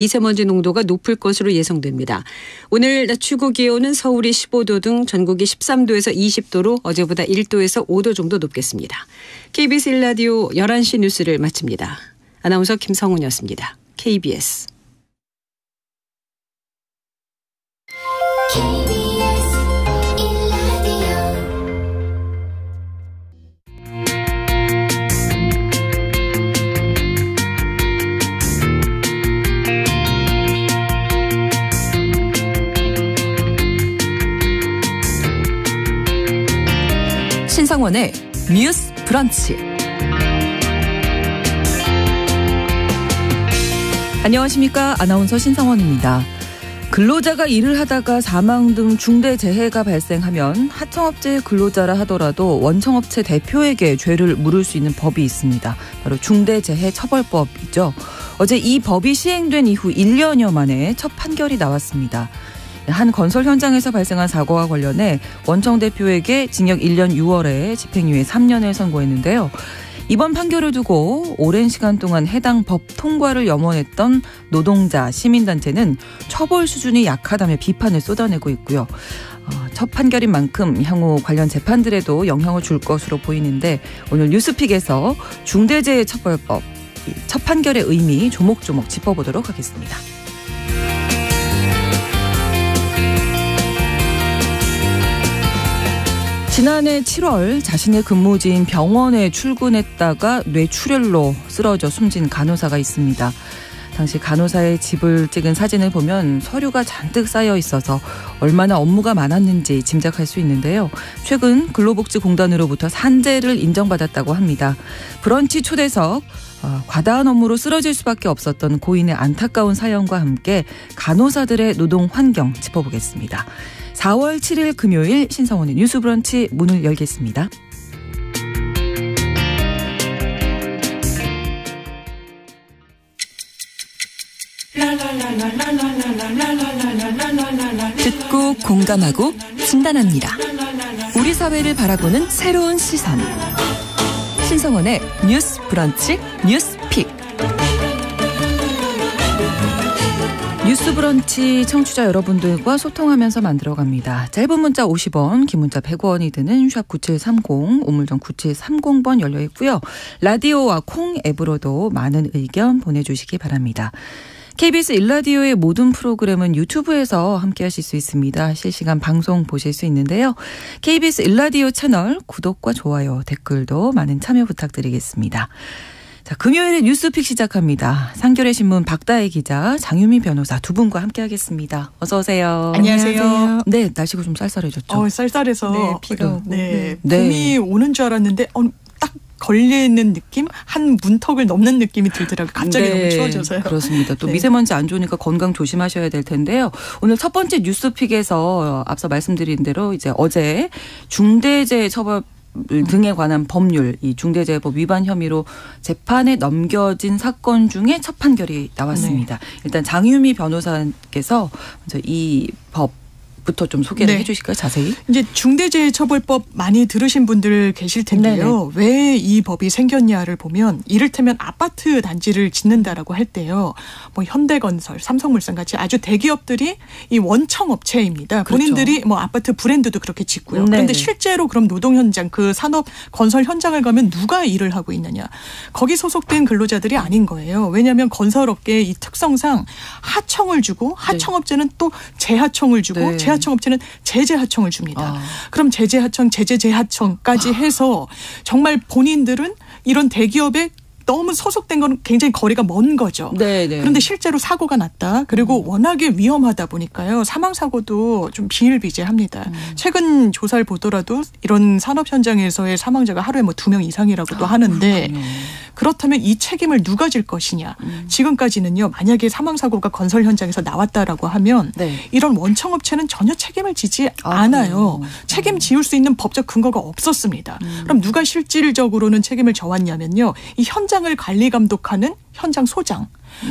미세먼지 농도가 높을 것으로 예상됩니다. 오늘 낮 최고 기온은 서울이 15도 등 전국이 13도에서 20도로 어제보다 1도에서 5도 정도 높겠습니다. KBS 1라디오 11시 뉴스를 마칩니다. 아나운서 김성훈이었습니다. KBS. 신성원의 뉴스 브런치. 안녕하십니까. 아나운서 신성원입니다. 근로자가 일을 하다가 사망 등 중대재해가 발생하면 하청업체 근로자라 하더라도 원청업체 대표에게 죄를 물을 수 있는 법이 있습니다. 바로 중대재해처벌법이죠. 어제 이 법이 시행된 이후 1년여 만에 첫 판결이 나왔습니다. 한 건설 현장에서 발생한 사고와 관련해 원청 대표에게 징역 1년 6월에 집행유예 3년을 선고했는데요. 이번 판결을 두고 오랜 시간 동안 해당 법 통과를 염원했던 노동자, 시민단체는 처벌 수준이 약하다며 비판을 쏟아내고 있고요. 첫 판결인 만큼 향후 관련 재판들에도 영향을 줄 것으로 보이는데 오늘 뉴스픽에서 중대재해처벌법 첫 판결의 의미 조목조목 짚어보도록 하겠습니다. 지난해 7월 자신의 근무지인 병원에 출근했다가 뇌출혈로 쓰러져 숨진 간호사가 있습니다. 당시 간호사의 집을 찍은 사진을 보면 서류가 잔뜩 쌓여 있어서 얼마나 업무가 많았는지 짐작할 수 있는데요. 최근 근로복지공단으로부터 산재를 인정받았다고 합니다. 브런치 초대석, 과다한 업무로 쓰러질 수밖에 없었던 고인의 안타까운 사연과 함께 간호사들의 노동 환경 짚어보겠습니다. 4월 7일 금요일 신성원의 뉴스 브런치 문을 열겠습니다. 듣고 공감하고 진단합니다. 우리 사회를 바라보는 새로운 시선. 신성원의 뉴스 브런치 뉴스픽. 뉴스 브런치 청취자 여러분들과 소통하면서 만들어갑니다. 짧은 문자 50원, 긴 문자 100원이 드는 샵 9730, 우물정 9730번 열려 있고요. 라디오와 콩 앱으로도 많은 의견 보내주시기 바랍니다. KBS 1라디오의 모든 프로그램은 유튜브에서 함께하실 수 있습니다. 실시간 방송 보실 수 있는데요. KBS 1라디오 채널 구독과 좋아요, 댓글도 많은 참여 부탁드리겠습니다. 자, 금요일에 뉴스픽 시작합니다. 상결의 신문 박다혜 기자, 장유미 변호사 두 분과 함께하겠습니다. 어서 오세요. 안녕하세요. 네, 날씨가 좀 쌀쌀해졌죠. 쌀쌀해서 네, 비가 오고. 봄이 오는 줄 알았는데 딱 걸리는 느낌? 한 문턱을 넘는 느낌이 들더라고요. 갑자기 너무 추워져서요. 그렇습니다. 또 미세먼지 안 좋으니까 건강 조심하셔야 될 텐데요. 오늘 첫 번째 뉴스픽에서 앞서 말씀드린 대로 이제 어제 중대재해처벌 등에 관한 법률, 이 중대재해법 위반 혐의로 재판에 넘겨진 사건 중에 첫 판결이 나왔습니다. 네. 일단 장유미 변호사께서 먼저 이 법부터 좀 소개를 해 주실까요? 자세히. 이제 중대재해처벌법 많이 들으신 분들 계실 텐데요. 왜 이 법이 생겼냐를 보면 이를테면 아파트 단지를 짓는다라고 할 때요. 뭐 현대건설, 삼성물산 같이 아주 대기업들이 이 원청업체입니다. 본인들이 뭐 아파트 브랜드도 그렇게 짓고요. 그런데 실제로 그럼 노동 현장, 그 산업 건설 현장을 가면 누가 일을 하고 있느냐. 거기 소속된 근로자들이 아닌 거예요. 왜냐하면 건설업계의 이 특성상 하청을 주고 하청업체는 또 재하청을 주고 재하청업체는 제재하청을 줍니다. 그럼 제재하청, 제재재하청까지 해서 정말 본인들은 이런 대기업에 너무 소속된 건 굉장히 거리가 먼 거죠. 그런데 실제로 사고가 났다. 그리고 워낙에 위험하다 보니까요. 사망사고도 좀 비일비재합니다. 최근 조사를 보더라도 이런 산업 현장에서의 사망자가 하루에 뭐 2명 이상이라고도 하는데 그렇다면 이 책임을 누가 질 것이냐. 지금까지는요. 만약에 사망사고가 건설 현장에서 나왔다라고 하면 이런 원청업체는 전혀 책임을 지지 않아요. 책임지을 수 있는 법적 근거가 없었습니다. 그럼 누가 실질적으로는 책임을 져왔냐면요. 이 현장을 관리 감독하는 현장 소장.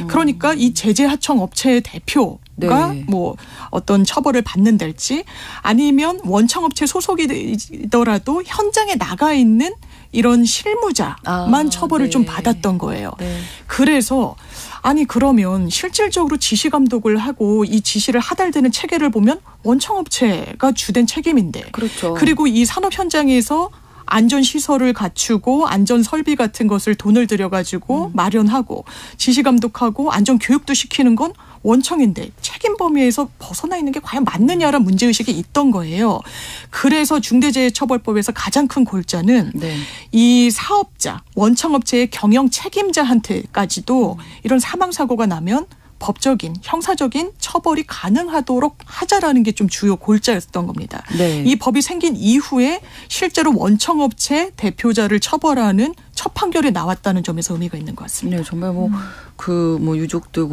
그러니까 이 제재하청 업체의 대표가 뭐 어떤 처벌을 받는달지 아니면 원청업체 소속이더라도 현장에 나가 있는 이런 실무자만 처벌을 네. 좀 받았던 거예요. 네. 그래서 아니 그러면 실질적으로 지시 감독을 하고 이 지시를 하달되는 체계를 보면 원청업체가 주된 책임인데 그렇죠. 그리고 이 산업 현장에서 안전시설을 갖추고 안전설비 같은 것을 돈을 들여가지고 마련하고 지시감독하고 안전교육도 시키는 건 원청인데 책임 범위에서 벗어나 있는 게 과연 맞느냐라는 문제의식이 있던 거예요. 그래서 중대재해처벌법에서 가장 큰 골자는 네. 이 사업자, 원청업체의 경영 책임자한테까지도 이런 사망사고가 나면 법적인, 형사적인 처벌이 가능하도록 하자라는 게 좀 주요 골자였던 겁니다. 네. 이 법이 생긴 이후에 실제로 원청업체 대표자를 처벌하는 첫 판결이 나왔다는 점에서 의미가 있는 것 같습니다. 네, 정말 유족도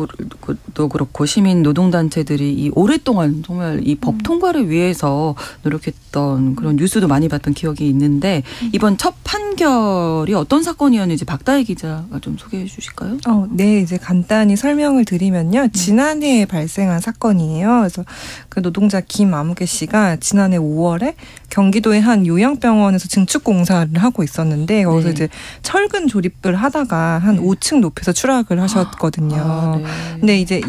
그렇고 시민 노동단체들이 이 오랫동안 정말 이 법 통과를 위해서 노력했던 그런 뉴스도 많이 봤던 기억이 있는데 이번 첫 판결이 어떤 사건이었는지 박다혜 기자가 좀 소개해 주실까요? 네, 이제 간단히 설명을 드리면요. 지난해에 발생한 사건이에요. 그래서 그 노동자 김아무개 씨가 지난해 5월에 경기도의 한 요양병원에서 증축 공사를 하고 있었는데 거기서 이제 철근 조립을 하다가 한 5층 높이에서 추락을 하셨거든요. 네. 근데 이제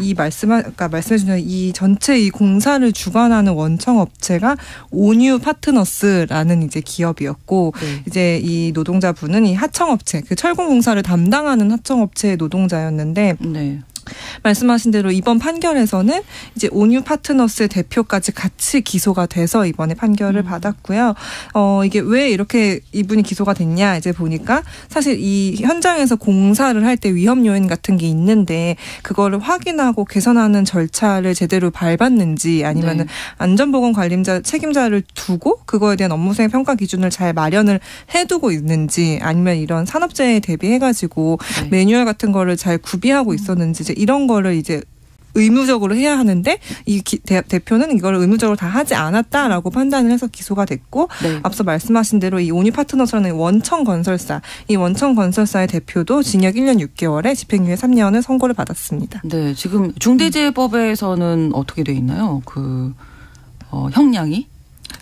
아까 말씀해 주신 이 전체 이 공사를 주관하는 원청 업체가 온유 파트너스라는 이제 기업이었고 네. 이제 이 노동자분은 이 하청업체 그 철공 공사를 담당하는 하청업체의 노동자였는데 네. 말씀하신 대로 이번 판결에서는 이제 온유 파트너스의 대표까지 같이 기소가 돼서 이번에 판결을 받았고요. 이게 왜 이렇게 이분이 기소가 됐냐 이제 보니까 사실 이 현장에서 공사를 할 때 위험 요인 같은 게 있는데 그거를 확인하고 개선하는 절차를 제대로 밟았는지 아니면은 안전보건 관리자 책임자를 두고 그거에 대한 업무수행 평가 기준을 잘 마련을 해두고 있는지 아니면 이런 산업재해에 대비해가지고 매뉴얼 같은 거를 잘 구비하고 있었는지 이제 이런 거를 이제 의무적으로 해야 하는데 이 대표는 이걸 의무적으로 다 하지 않았다라고 판단을 해서 기소가 됐고 앞서 말씀하신 대로 이 온유 파트너스라는 원청건설사 이 원청건설사의 대표도 징역 1년 6개월에 집행유예 3년을 선고를 받았습니다. 네, 지금 중대재해법에서는 어떻게 돼 있나요? 형량이?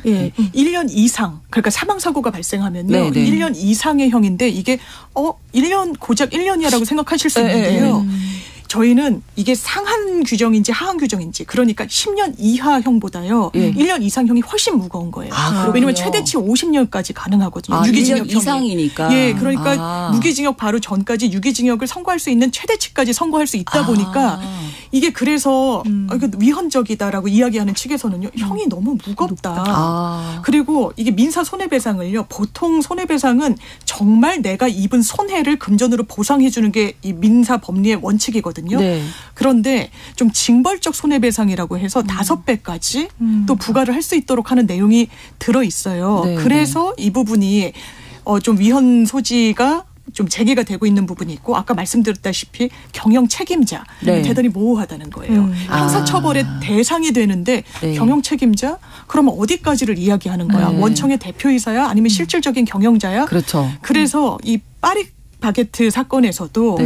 예, 1년 이상 그러니까 사망사고가 발생하면요. 네네. 1년 이상의 형인데 이게 1년 고작 1년이라고 생각하실 수 있는데요. 저희는 이게 상한 규정인지 하한 규정인지 그러니까 10년 이하형보다요. 1년 이상형이 훨씬 무거운 거예요. 왜냐하면 최대치 50년까지 가능하거든요. 유기징역 1년 이상이니까. 예, 그러니까 무기징역 바로 전까지 유기징역을 선고할 수 있는 최대치까지 선고할 수 있다 보니까 이게 그래서 위헌적이다라고 이야기하는 측에서는요. 형이 너무 무겁다. 그리고 이게 민사 손해배상을요. 보통 손해배상은 정말 내가 입은 손해를 금전으로 보상해 주는 게 이 민사 법리의 원칙이거든요. 네. 그런데 좀 징벌적 손해배상이라고 해서 5배까지 또 부과를 할 수 있도록 하는 내용이 들어 있어요. 네, 그래서 이 부분이 좀 위헌 소지가 좀 제기가 되고 있는 부분이 있고 아까 말씀드렸다시피 경영 책임자 대단히 모호하다는 거예요. 형사처벌의 대상이 되는데 경영 책임자? 그러면 어디까지를 이야기하는 거야? 원청의 대표이사야? 아니면 실질적인 경영자야? 그렇죠. 그래서 이 파리 바게트 사건에서도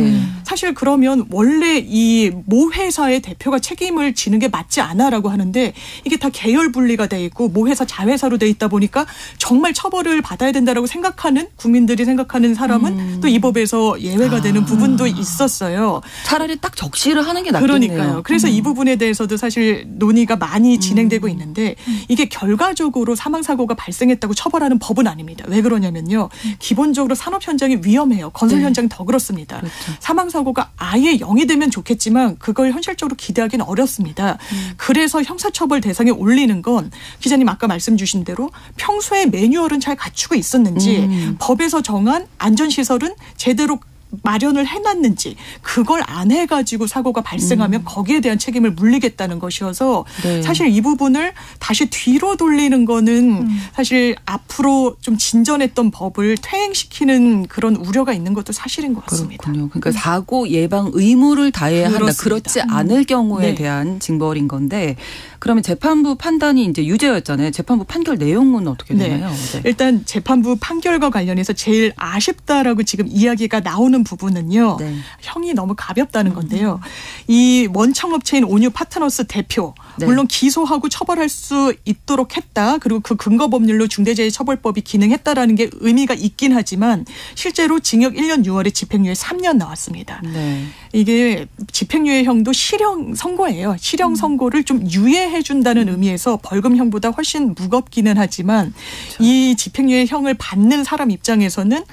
사실 그러면 원래 이 모 회사의 대표가 책임을 지는 게 맞지 않아라고 하는데 이게 다 계열 분리가 돼 있고 모 회사 자회사로 돼 있다 보니까 정말 처벌을 받아야 된다라고 생각하는 국민들이 생각하는 사람은 또 이 법에서 예외가 되는 부분도 있었어요. 차라리 딱 적시를 하는 게 낫겠네요. 그러니까요. 그래서 이 부분에 대해서도 사실 논의가 많이 진행되고 있는데 이게 결과적으로 사망사고가 발생했다고 처벌하는 법은 아닙니다. 왜 그러냐면요. 기본적으로 산업 현장이 위험해요. 건설 현장이 더 그렇습니다. 그렇죠. 사망사고가 아예 0이 되면 좋겠지만 그걸 현실적으로 기대하기는 어렵습니다. 그래서 형사처벌 대상에 올리는 건 기자님 아까 말씀 주신 대로 평소에 매뉴얼은 잘 갖추고 있었는지 법에서 정한 안전시설은 제대로 마련을 해놨는지 그걸 안 해가지고 사고가 발생하면 거기에 대한 책임을 물리겠다는 것이어서 사실 이 부분을 다시 뒤로 돌리는 거는 사실 앞으로 좀 진전했던 법을 퇴행시키는 그런 우려가 있는 것도 사실인 것 같습니다. 그렇군요. 그러니까 사고 예방 의무를 다해야 한다. 그렇지 않을 경우에 대한 징벌인 건데 그러면 재판부 판단이 이제 유죄였잖아요. 재판부 판결 내용은 어떻게 되나요? 네. 일단 재판부 판결과 관련해서 제일 아쉽다라고 지금 이야기가 나오는 부분은요. 네. 형이 너무 가볍다는 건데요. 이 원청업체인 온유 파트너스 대표 네. 물론 기소하고 처벌할 수 있도록 했다. 그리고 그 근거법률로 중대재해처벌법이 기능했다라는 게 의미가 있긴 하지만 실제로 징역 1년 6월에 집행유예 3년 나왔습니다. 네. 이게 집행유예형도 실형 선고예요. 실형 선고를 좀 유예해 준다는 의미에서 벌금형보다 훨씬 무겁기는 하지만 그렇죠. 이 집행유예형을 받는 사람 입장에서는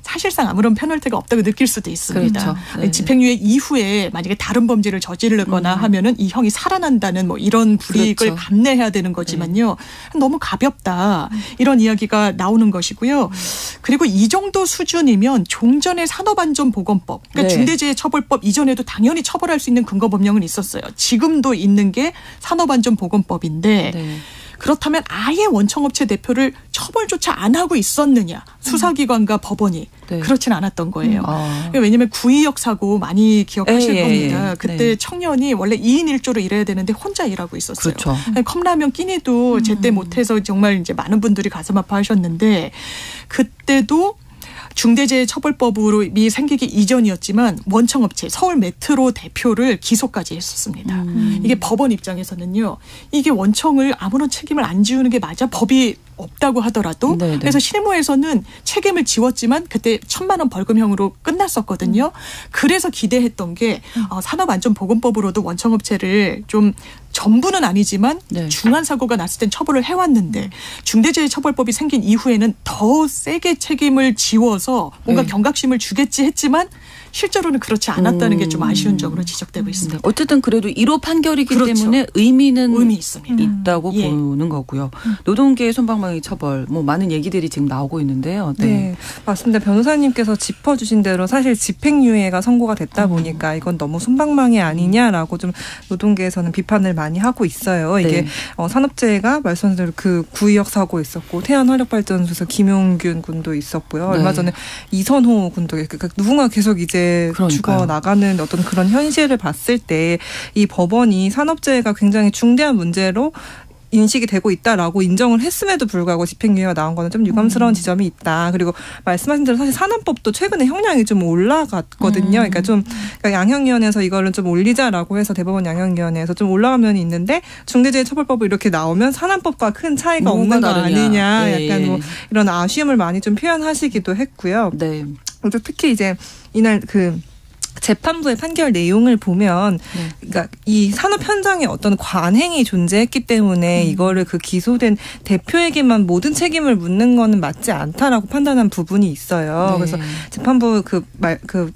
사실상 아무런 페널티가 없다고 느낄 수도 있습니다. 그렇죠. 네. 집행유예 이후에 만약에 다른 범죄를 저지르거나 하면은 이 형이 살아난다는 뭐 이런 불이익을 그렇죠. 감내해야 되는 거지만요. 너무 가볍다. 이런 이야기가 나오는 것이고요. 그리고 이 정도 수준이면 종전의 산업안전보건법, 그러니까 네. 중대재해처벌법 이전에도 당연히 처벌할 수 있는 근거법령은 있었어요. 지금도 있는 게 산업안전보건법인데 네. 그렇다면 아예 원청업체 대표를 처벌조차 안 하고 있었느냐. 수사기관과 법원이. 네. 그렇진 않았던 거예요. 아. 왜냐하면 구의역 사고 많이 기억하실 겁니다. 예. 그때 네. 청년이 원래 2인 1조로 일해야 되는데 혼자 일하고 있었어요. 그렇죠. 컵라면 끼니도 제때 못해서 정말 이제 많은 분들이 가슴 아파하셨는데 그때도 중대재해처벌법이 생기기 이전이었지만 원청업체 서울 메트로 대표를 기소까지 했었습니다. 이게 법원 입장에서는요. 이게 원청을 아무런 책임을 안 지우는 게 맞아? 법이 없다고 하더라도 네네. 그래서 실무에서는 책임을 지웠지만 그때 1,000만 원 벌금형으로 끝났었거든요. 그래서 기대했던 게 산업안전보건법으로도 원청업체를 좀 전부는 아니지만 네. 중한 사고가 났을 땐 처벌을 해왔는데 중대재해처벌법이 생긴 이후에는 더 세게 책임을 지워서 뭔가 네. 경각심을 주겠지 했지만 실제로는 그렇지 않았다는 게 좀 아쉬운 점으로 지적되고 있습니다. 어쨌든 그래도 1호 판결이기 그렇죠. 때문에 의미는 의미 있습니다. 있다고 예. 보는 거고요. 노동계의 솜방망이 처벌 뭐 많은 얘기들이 지금 나오고 있는데요. 네. 네, 맞습니다. 변호사님께서 짚어주신 대로 사실 집행유예가 선고가 됐다 보니까 이건 너무 솜방망이 아니냐라고 좀 노동계에서는 비판을 많이 하고 있어요. 이게 네. 산업재해가 말씀하신 대로 그 구의역 사고 있었고 태안화력발전소에서 김용균 군도 있었고요. 네. 얼마 전에 이선호 군도 그러니까 누군가 계속 이제 그러니까요. 죽어 나가는 어떤 그런 현실을 봤을 때 이 법원이 산업재해가 굉장히 중대한 문제로 인식이 되고 있다라고 인정을 했음에도 불구하고 집행유예가 나온 거는 좀 유감스러운 지점이 있다. 그리고 말씀하신 대로 사실 산업법도 최근에 형량이 좀 올라갔거든요. 그러니까 좀 그러니까 양형위원회에서 이거를 좀 올리자라고 해서 대법원 양형위원회에서 좀 올라간 면이 있는데 중대재해처벌법이 이렇게 나오면 산업법과 큰 차이가 없는 거 다르냐. 아니냐. 예, 약간 예. 뭐 이런 아쉬움을 많이 좀 표현하시기도 했고요. 네. 그래서 특히 이제 이날 그 재판부의 판결 내용을 보면 그러니까 이 산업 현장에 어떤 관행이 존재했기 때문에 이거를 그 기소된 대표에게만 모든 책임을 묻는 거는 맞지 않다라고 판단한 부분이 있어요. 네. 그래서 재판부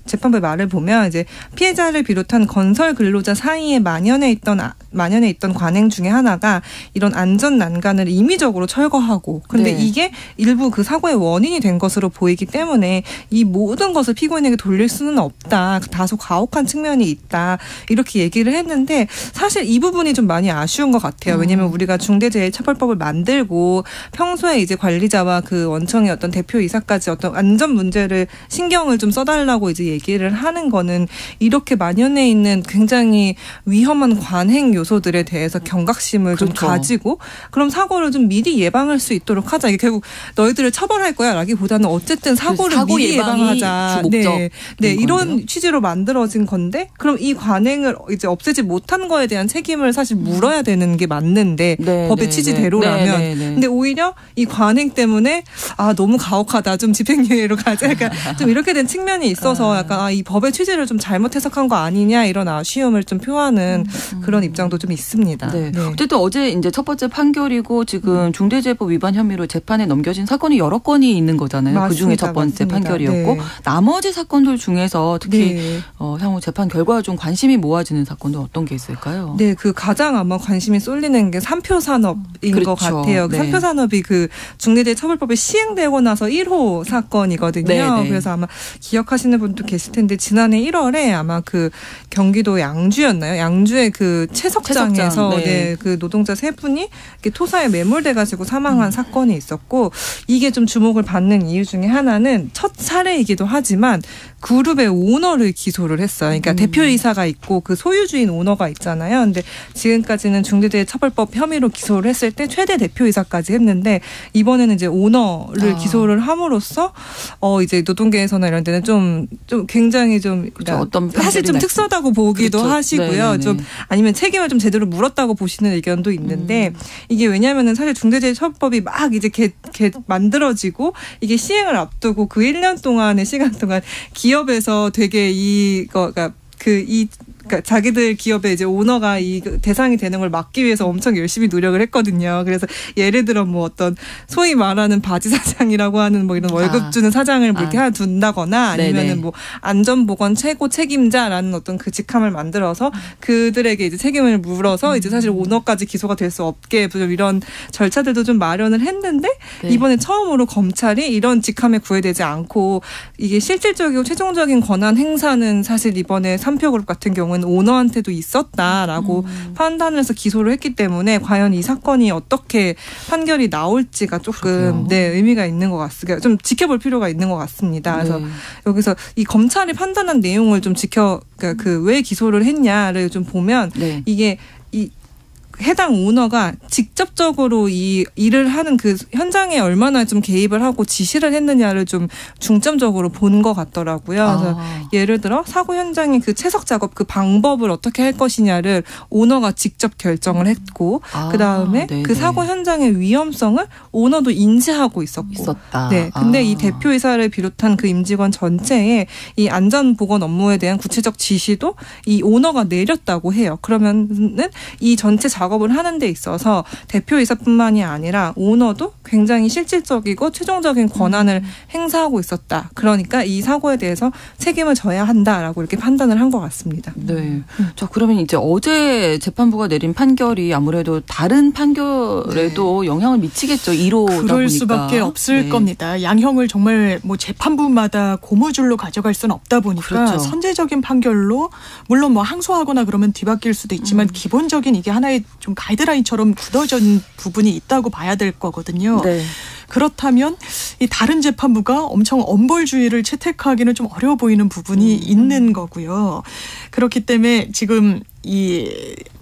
재판부의 말을 보면 이제 피해자를 비롯한 건설 근로자 사이에 만연해 있던 관행 중에 하나가 이런 안전 난간을 임의적으로 철거하고 근데 네. 이게 일부 그 사고의 원인이 된 것으로 보이기 때문에 이 모든 것을 피고인에게 돌릴 수는 없다. 다소 가혹한 측면이 있다. 이렇게 얘기를 했는데 사실 이 부분이 좀 많이 아쉬운 것 같아요. 왜냐하면 우리가 중대재해처벌법을 만들고 평소에 이제 관리자와 그 원청의 어떤 대표이사까지 어떤 안전 문제를 신경을 좀 써달라고 이제 얘기를 하는 거는 이렇게 만연해 있는 굉장히 위험한 관행 요소들에 대해서 경각심을 그렇죠. 좀 가지고 그럼 사고를 좀 미리 예방할 수 있도록 하자. 이게 결국 너희들을 처벌할 거야 라기보다는 어쨌든 사고를 사고 미리 예방하자. 주 목적. 네, 이런 취지로 만들어진 건데 그럼 이 관행을 이제 없애지 못한 거에 대한 책임을 사실 물어야 되는 게 맞는데 네, 법의 네, 취지대로라면 네. 근데 오히려 이 관행 때문에 너무 가혹하다 좀 집행유예로 가자 약간 좀 이렇게 된 측면이 있어서 약간 이 법의 취지를 좀 잘못 해석한 거 아니냐 이런 아쉬움을 좀 표하는 그런 입장도 좀 있습니다. 네. 어쨌든 어제 이제 첫 번째 판결이고 지금 중대재해법 위반 혐의로 재판에 넘겨진 사건이 여러 건이 있는 거잖아요. 그중에 첫 번째 맞습니다. 판결이었고 네. 나머지 사건들 중에서 특히 네. 향후 재판 결과가 좀 관심이 모아지는 사건도 어떤 게 있을까요? 네, 그 가장 아마 관심이 쏠리는 게 삼표 산업인 그렇죠. 것 같아요. 네. 삼표 산업이 그 중대재해처벌법이 시행되고 나서 1호 사건이거든요. 네. 그래서 아마 기억하시는 분도 계실 텐데 지난해 1월에 아마 그 경기도 양주였나요? 양주의 그 채석장에서 네. 네, 그 노동자 3분이 토사에 매몰돼가지고 사망한 사건이 있었고 이게 좀 주목을 받는 이유 중에 하나는 첫 사례이기도 하지만 그룹의 오너를 기소를 했어요. 그러니까 대표이사가 있고 그 소유주인 오너가 있잖아요. 근데 지금까지는 중대재해처벌법 혐의로 기소를 했을 때 최대 대표이사까지 했는데 이번에는 이제 오너를 기소를 함으로써 이제 노동계에서나 이런 데는 좀 굉장히 좀 그렇죠. 어떤 사실 좀 특수하다고 보기도 그렇죠. 하시고요. 네네네. 좀 아니면 책임을 좀 제대로 물었다고 보시는 의견도 있는데 이게 왜냐하면은 사실 중대재해처벌법이 막 이제 만들어지고 이게 시행을 앞두고 그 1년 동안의 시간 동안 기업에서 되게 그러니까 자기들 기업의 이제 오너가 이 대상이 되는 걸 막기 위해서 엄청 열심히 노력을 했거든요. 그래서 예를 들어 뭐 어떤 소위 말하는 바지 사장이라고 하는 뭐 이런 월급 주는 사장을 뭐 이렇게 하나 둔다거나 아니면은 뭐 안전보건 최고 책임자라는 어떤 그 직함을 만들어서 그들에게 이제 책임을 물어서 이제 사실 오너까지 기소가 될 수 없게 이런 절차들도 좀 마련을 했는데 이번에 처음으로 검찰이 이런 직함에 구애되지 않고 이게 실질적이고 최종적인 권한 행사는 사실 이번에 삼표그룹 같은 경우는 오너한테도 있었다라고 판단을 해서 기소를 했기 때문에 과연 이 사건이 어떻게 판결이 나올지가 조금 의미가 있는 것 같습니다. 좀 지켜볼 필요가 있는 것 같습니다. 그래서 여기서 이 검찰이 판단한 내용을 좀 그러니까 왜 기소를 했냐를 좀 보면 이게 해당 오너가 직접적으로 이 일을 하는 그 현장에 얼마나 좀 개입을 하고 지시를 했느냐를 좀 중점적으로 본 것 같더라고요. 그래서 예를 들어 사고 현장의 그 채석 작업 그 방법을 어떻게 할 것이냐를 오너가 직접 결정을 했고 그다음에 그 사고 현장의 위험성을 오너도 인지하고 있었다. 네. 근데 이 대표이사를 비롯한 그 임직원 전체에 이 안전보건 업무에 대한 구체적 지시도 이 오너가 내렸다고 해요. 그러면은 이 전체 작업을 하는 데 있어서 대표이사뿐만이 아니라 오너도 굉장히 실질적이고 최종적인 권한을 행사하고 있었다. 그러니까 이 사고에 대해서 책임을 져야 한다라고 이렇게 판단을 한 것 같습니다. 네. 자, 그러면 이제 어제 재판부가 내린 판결이 아무래도 다른 판결에도 영향을 미치겠죠. 1호다 보니까. 그럴 수밖에 없을 겁니다. 양형을 정말 뭐 재판부마다 고무줄로 가져갈 수는 없다 보니까 선제적인 판결로 물론 뭐 항소하거나 그러면 뒤바뀔 수도 있지만 기본적인 이게 하나의 좀 가이드라인처럼 굳어진 부분이 있다고 봐야 될 거거든요. 그렇다면 이 다른 재판부가 엄청 엄벌주의를 채택하기는 좀 어려워 보이는 부분이 있는 거고요. 그렇기 때문에 지금 이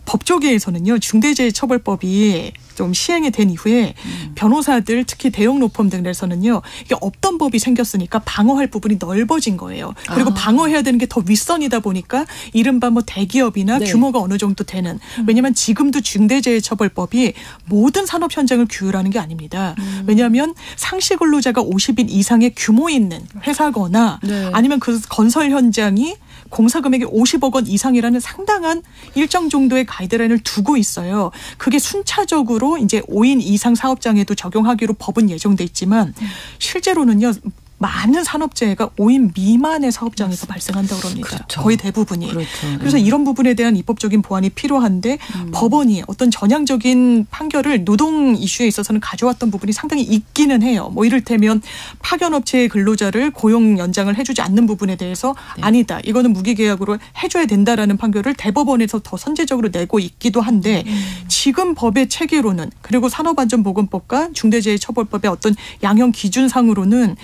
법조계에서는요, 중대재해처벌법이 좀 시행이 된 이후에 변호사들 특히 대형 로펌 등에서는요, 이게 없던 법이 생겼으니까 방어할 부분이 넓어진 거예요. 그리고 방어해야 되는 게 더 윗선이다 보니까 이른바 뭐 대기업이나 규모가 어느 정도 되는. 왜냐하면 지금도 중대재해처벌법이 모든 산업 현장을 규율하는 게 아닙니다. 왜냐하면 상시 근로자가 50인 이상의 규모 있는 회사거나 아니면 그 건설 현장이 공사 금액이 50억 원 이상이라는 상당한 일정 정도의 가이드라인을 두고 있어요. 그게 순차적으로 이제 5인 이상 사업장에도 적용하기로 법은 예정돼 있지만 실제로는요. 많은 산업재해가 5인 미만의 사업장에서 발생한다고 합니다. 거의 대부분이. 그래서 이런 부분에 대한 입법적인 보완이 필요한데 법원이 어떤 전향적인 판결을 노동 이슈에 있어서는 가져왔던 부분이 상당히 있기는 해요. 뭐 이를테면 파견업체의 근로자를 고용 연장을 해주지 않는 부분에 대해서 아니다. 이거는 무기계약으로 해줘야 된다라는 판결을 대법원에서 더 선제적으로 내고 있기도 한데 지금 법의 체계로는 그리고 산업안전보건법과 중대재해처벌법의 어떤 양형 기준상으로는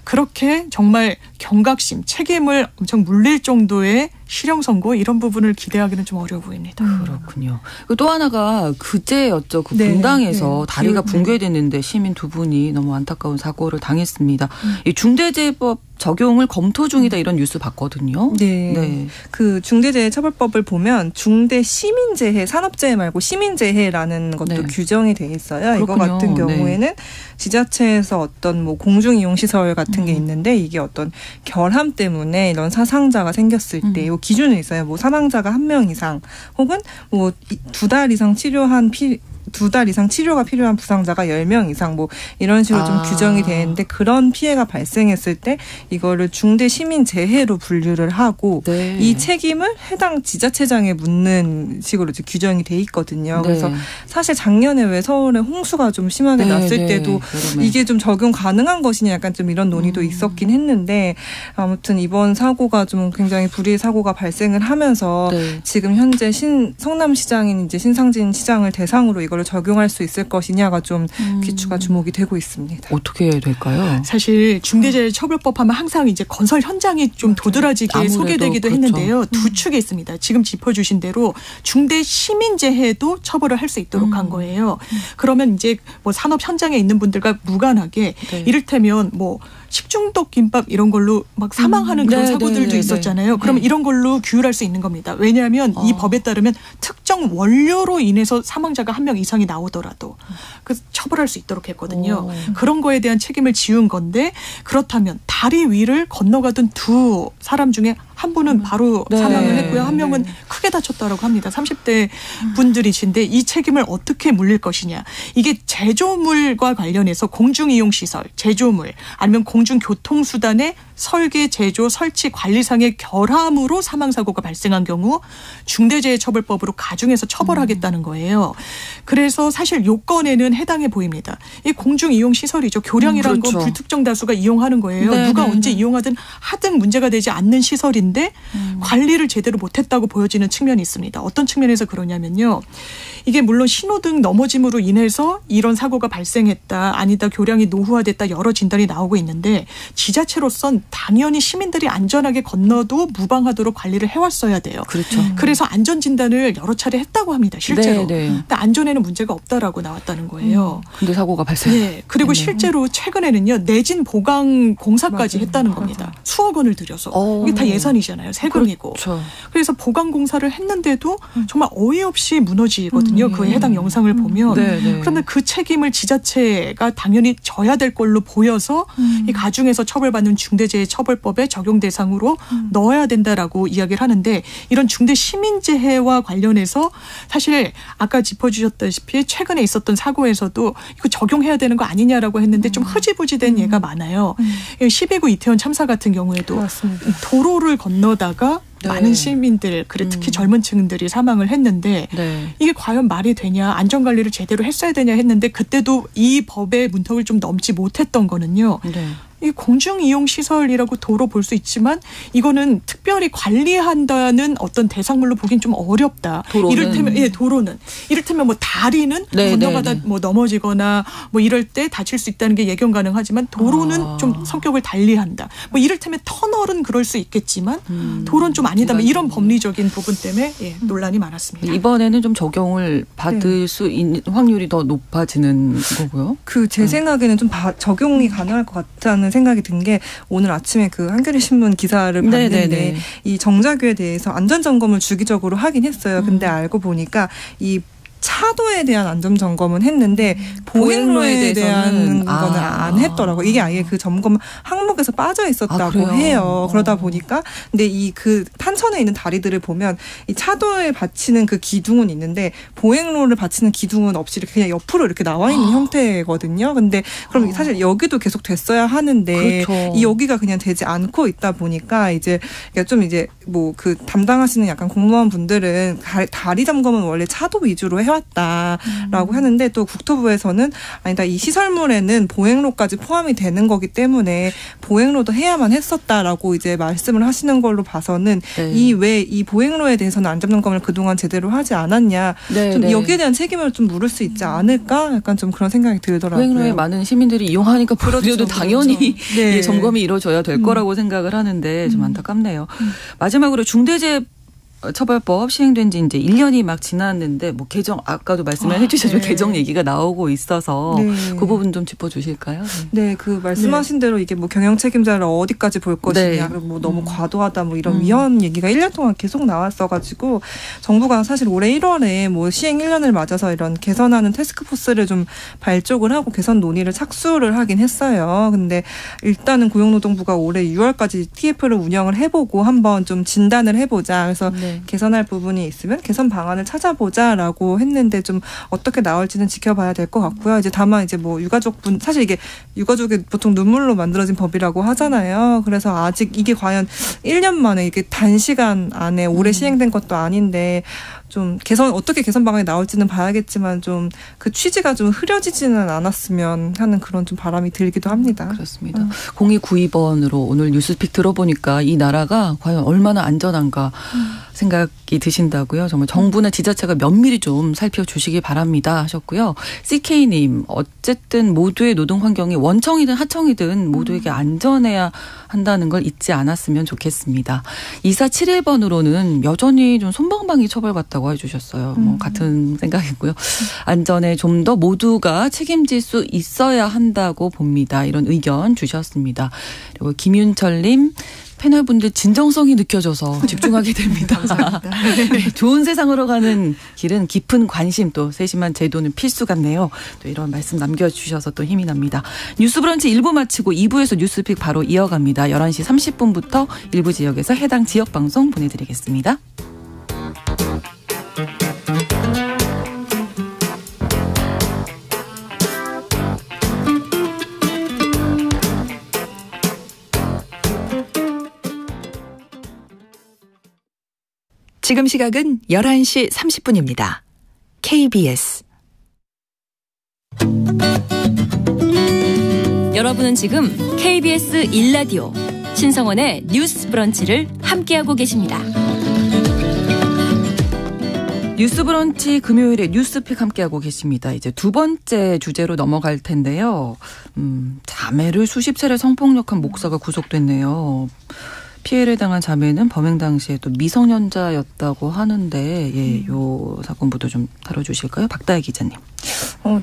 그렇게 정말 경각심, 책임을 엄청 물릴 정도의 실형 선고 이런 부분을 기대하기는 좀 어려워 보입니다. 그렇군요. 또 하나가 그제였죠. 그 분당에서 다리가 붕괴됐는데 시민 두 분이 너무 안타까운 사고를 당했습니다. 이 중대재해법 적용을 검토 중이다 이런 뉴스 봤거든요. 그 중대재해처벌법을 보면 중대 시민재해, 산업재해 말고 시민재해라는 것도 규정이 돼 있어요. 그렇군요. 이거 같은 경우에는 지자체에서 어떤 뭐 공중이용시설 같은 게 있는데 이게 어떤 결함 때문에 이런 사상자가 생겼을 때 기준이 있어요. 뭐 사망자가 1명 이상 혹은 뭐 2달 이상 치료가 필요한 부상자가 10명 이상 뭐 이런 식으로 좀 규정이 되는데 그런 피해가 발생했을 때 이거를 중대 시민 재해로 분류를 하고 이 책임을 해당 지자체장에 묻는 식으로 이제 규정이 돼 있거든요. 그래서 사실 작년에 왜 서울에 홍수가 좀 심하게 났을 때도 이게 좀 적용 가능한 것이냐 약간 좀 이런 논의도 있었긴 했는데 아무튼 이번 사고가 좀 굉장히 불의의 사고가 발생을 하면서 지금 현재 성남시장인 이제 신상진 시장을 대상으로 이걸 거를 적용할 수 있을 것이냐가 좀 귀추가 주목이 되고 있습니다. 어떻게 될까요? 사실 중대재해처벌법 하면 항상 이제 건설 현장이 좀 도드라지게 소개되기도 그렇죠. 했는데요. 두 축에 있습니다. 지금 짚어주신 대로 중대 시민재해도 처벌을 할 수 있도록 한 거예요. 그러면 이제 뭐 산업 현장에 있는 분들과 무관하게 네. 이를테면 뭐 식중독 김밥 이런 걸로 막 사망하는 그런 사고들도 있었잖아요. 그러면 이런 걸로 규율할 수 있는 겁니다. 왜냐하면 이 법에 따르면 특정 원료로 인해서 사망자가 1명 이상이 나오더라도 그래서 처벌할 수 있도록 했거든요. 그런 거에 대한 책임을 지운 건데 그렇다면 다리 위를 건너가던 두 사람 중에 한 분은 바로 사망을 했고요. 한 명은 크게 다쳤다고 합니다. 30대 분들이신데 이 책임을 어떻게 물릴 것이냐. 이게 제조물과 관련해서 공중이용시설, 제조물 아니면 공중교통수단의 설계, 제조, 설치, 관리상의 결함으로 사망사고가 발생한 경우 중대재해처벌법으로 가중해서 처벌하겠다는 거예요. 그래서 사실 요건에는 해당해 보입니다. 이 공중이용시설이죠. 교량이라는 건 불특정 다수가 이용하는 거예요. 누가 언제 이용하든 하등 문제가 되지 않는 시설인데 관리를 제대로 못했다고 보여지는 측면이 있습니다. 어떤 측면에서 그러냐면요. 이게 물론 신호등 넘어짐으로 인해서 이런 사고가 발생했다. 아니다. 교량이 노후화됐다. 여러 진단이 나오고 있는데 지자체로선 당연히 시민들이 안전하게 건너도 무방하도록 관리를 해왔어야 돼요. 그렇죠. 그래서 안전진단을 여러 차례 했다고 합니다. 실제로. 근데 안전에는 문제가 없다라고 나왔다는 거예요. 근데 사고가 발생. 네. 그리고 실제로 최근에는요. 내진 보강 공사까지 했다는 겁니다. 수억 원을 들여서. 이게 다 예산이잖아요. 세금이고. 그렇죠. 그래서 보강 공사를 했는데도 정말 어이없이 무너지거든요. 그 해당 영상을 보면. 그런데 그 책임을 지자체가 당연히 져야 될 걸로 보여서 이 가중해서 처벌받는 중대재해처벌법의 적용 대상으로 넣어야 된다라고 이야기를 하는데 이런 중대 시민재해와 관련해서 사실 아까 짚어주셨다시피 최근에 있었던 사고에서도 이거 적용해야 되는 거 아니냐라고 했는데 좀 흐지부지된 예가 많아요. 12구 이태원 참사 같은 경우에도 맞습니다. 도로를 건너다가 많은 시민들, 그래 특히 젊은 층들이 사망을 했는데 이게 과연 말이 되냐, 안전관리를 제대로 했어야 되냐 했는데 그때도 이 법의 문턱을 좀 넘지 못했던 거는요. 이 공중이용시설이라고 도로 볼 수 있지만 이거는 특별히 관리한다는 어떤 대상물로 보기엔 좀 어렵다. 도로는. 이를테면 도로는 이를테면 뭐 다리는 건너가다 뭐 넘어지거나 뭐 이럴 때 다칠 수 있다는 게 예견 가능하지만 도로는 좀 성격을 달리한다. 뭐 이를테면 터널은 그럴 수 있겠지만 도로는 좀 아니다. 뭐 이런 법리적인 부분 때문에 논란이 많았습니다. 이번에는 좀 적용을 받을 수 있는 확률이 더 높아지는 거고요. 제 생각에는 좀 적용이 가능할 것 같다는 생각이 든 게 오늘 아침에 그 한겨레 신문 기사를 봤는데 이 정자규에 대해서 안전점검을 주기적으로 하긴 했어요. 근데 알고 보니까 이 차도에 대한 안전점검은 했는데 보행로에 대한 거는 안 했더라고요. 이게 아예 그 점검 항목에서 빠져 있었다고 해요. 그러다 보니까 근데 이 그 탄천에 있는 다리들을 보면 이 차도에 받치는 그 기둥은 있는데 보행로를 받치는 기둥은 없이 이렇게 그냥 옆으로 이렇게 나와 있는 형태거든요. 근데 그럼 사실 여기도 계속 됐어야 하는데 이 여기가 그냥 되지 않고 있다 보니까 이제 좀 이제 뭐 그 담당하시는 약간 공무원 분들은 다리 점검은 원래 차도 위주로 해왔다라고 하는데 또 국토부에서는 아니다 이 시설물에는 보행로까지 포함이 되는 거기 때문에 보행로도 해야만 했었다라고 이제 말씀을 하시는 걸로 봐서는 이 보행로에 대해서는 안전점검을 그동안 제대로 하지 않았냐 좀 여기에 대한 책임을 좀 물을 수 있지 않을까 약간 좀 그런 생각이 들더라고요. 보행로에 많은 시민들이 이용하니까 그래도 당연히 점검이 이루어져야 될 거라고 생각을 하는데 좀 안타깝네요. 마지막으로 중대재해 처벌법 시행된 지 이제 1년이 막 지났는데 뭐 개정 아까도 말씀을 해주셨지만 개정 얘기가 나오고 있어서 그 부분 좀 짚어주실까요? 그 말씀하신 대로 이게 뭐 경영 책임자를 어디까지 볼 것이냐 그리고 뭐 너무 과도하다 뭐 이런 위헌 얘기가 1년 동안 계속 나왔어가지고 정부가 사실 올해 1월에 뭐 시행 1년을 맞아서 이런 개선하는 태스크포스를 좀 발족을 하고 개선 논의를 착수를 하긴 했어요. 근데 일단은 고용노동부가 올해 6월까지 TF를 운영을 해보고 한번 좀 진단을 해보자. 그래서 개선할 부분이 있으면 개선 방안을 찾아보자라고 했는데 좀 어떻게 나올지는 지켜봐야 될 것 같고요. 이제 다만 이제 뭐 유가족분 사실 이게 유가족이 보통 눈물로 만들어진 법이라고 하잖아요. 그래서 아직 이게 과연 1년 만에 이게 단시간 안에 올해 시행된 것도 아닌데 좀 어떻게 개선 방안이 나올지는 봐야겠지만 좀 그 취지가 좀 흐려지지는 않았으면 하는 그런 좀 바람이 들기도 합니다. 그렇습니다. 0292번으로 오늘 뉴스픽 들어보니까 이 나라가 과연 얼마나 안전한가 생각이 드신다고요. 정말 정부나 지자체가 면밀히 좀 살펴주시기 바랍니다 하셨고요. CK님 어쨌든 모두의 노동 환경이 원청이든 하청이든 모두에게 안전해야 한다는 걸 잊지 않았으면 좋겠습니다. 2471번으로는 여전히 좀 솜방망이 처벌같다고 해주셨어요. 뭐 같은 생각이고요. 안전에 좀 더 모두가 책임질 수 있어야 한다고 봅니다. 이런 의견 주셨습니다. 그리고 김윤철님. 패널분들 진정성이 느껴져서 집중하게 됩니다. 감사합니다. 좋은 세상으로 가는 길은 깊은 관심 또 세심한 제도는 필수 같네요. 또 이런 말씀 남겨주셔서 또 힘이 납니다. 뉴스 브런치 1부 마치고 2부에서 뉴스픽 바로 이어갑니다. 11시 30분부터 일부 지역에서 해당 지역 방송 보내드리겠습니다. 지금 시각은 11시 30분입니다. KBS 여러분은 지금 KBS 1라디오 신성원의 뉴스 브런치를 함께하고 계십니다. 뉴스 브런치 금요일에 뉴스픽 함께하고 계십니다. 이제 두 번째 주제로 넘어갈 텐데요. 자매를 수십 차례 성폭력한 목사가 구속됐네요. 피해를 당한 자매는 범행 당시에 또 미성년자였다고 하는데 예, 요 사건부터 좀 다뤄주실까요? 박다혜 기자님.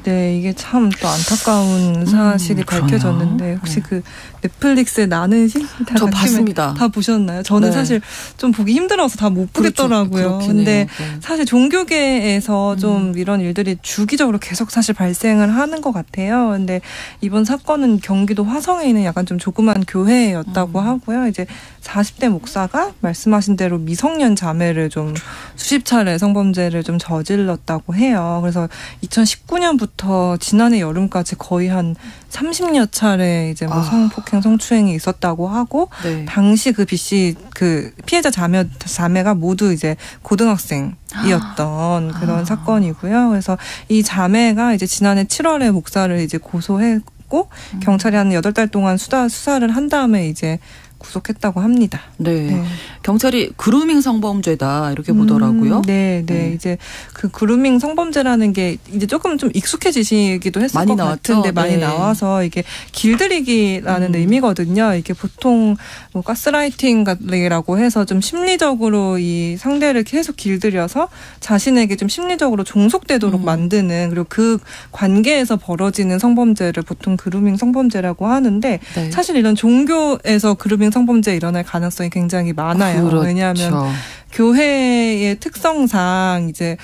네, 이게 참 또 안타까운 사실이 밝혀졌는데 혹시 그 넷플릭스의 나는 신? 저 봤습니다. 다 보셨나요? 저는 사실 좀 보기 힘들어서 다 못 보겠더라고요. 근데 사실 종교계에서 좀 이런 일들이 주기적으로 계속 사실 발생을 하는 것 같아요. 근데 이번 사건은 경기도 화성에 있는 약간 좀 조그만 교회였다고 하고요. 이제 40대 목사가 말씀하신 대로 미성년 자매를 좀 수십 차례 성범죄를 좀 저질렀다고 해요. 그래서 2019년부터 지난해 여름까지 거의 한 30여 차례 이제 뭐 성폭행, 성추행이 있었다고 하고 당시 그 B씨 그 피해자 자매가 모두 이제 고등학생이었던 그런 사건이고요. 그래서 이 자매가 이제 지난해 7월에 목사를 이제 고소했고 경찰이 한 8달 동안 수사를 한 다음에 이제 구속했다고 합니다. 네. 경찰이 그루밍 성범죄다 이렇게 보더라고요. 네. 이제 그 그루밍 성범죄라는 게 이제 조금 좀 익숙해지시기도 했을 것 같은데 많이 나와서 이게 길들이기라는 의미거든요. 이게 보통 뭐 가스라이팅이라고 해서 좀 심리적으로 이 상대를 계속 길들여서 자신에게 좀 심리적으로 종속되도록 만드는 그리고 그 관계에서 벌어지는 성범죄를 보통 그루밍 성범죄라고 하는데 사실 이런 종교에서 그루밍 성범죄 일어날 가능성이 굉장히 많아요. 그렇죠. 왜냐하면 교회의 특성상 이제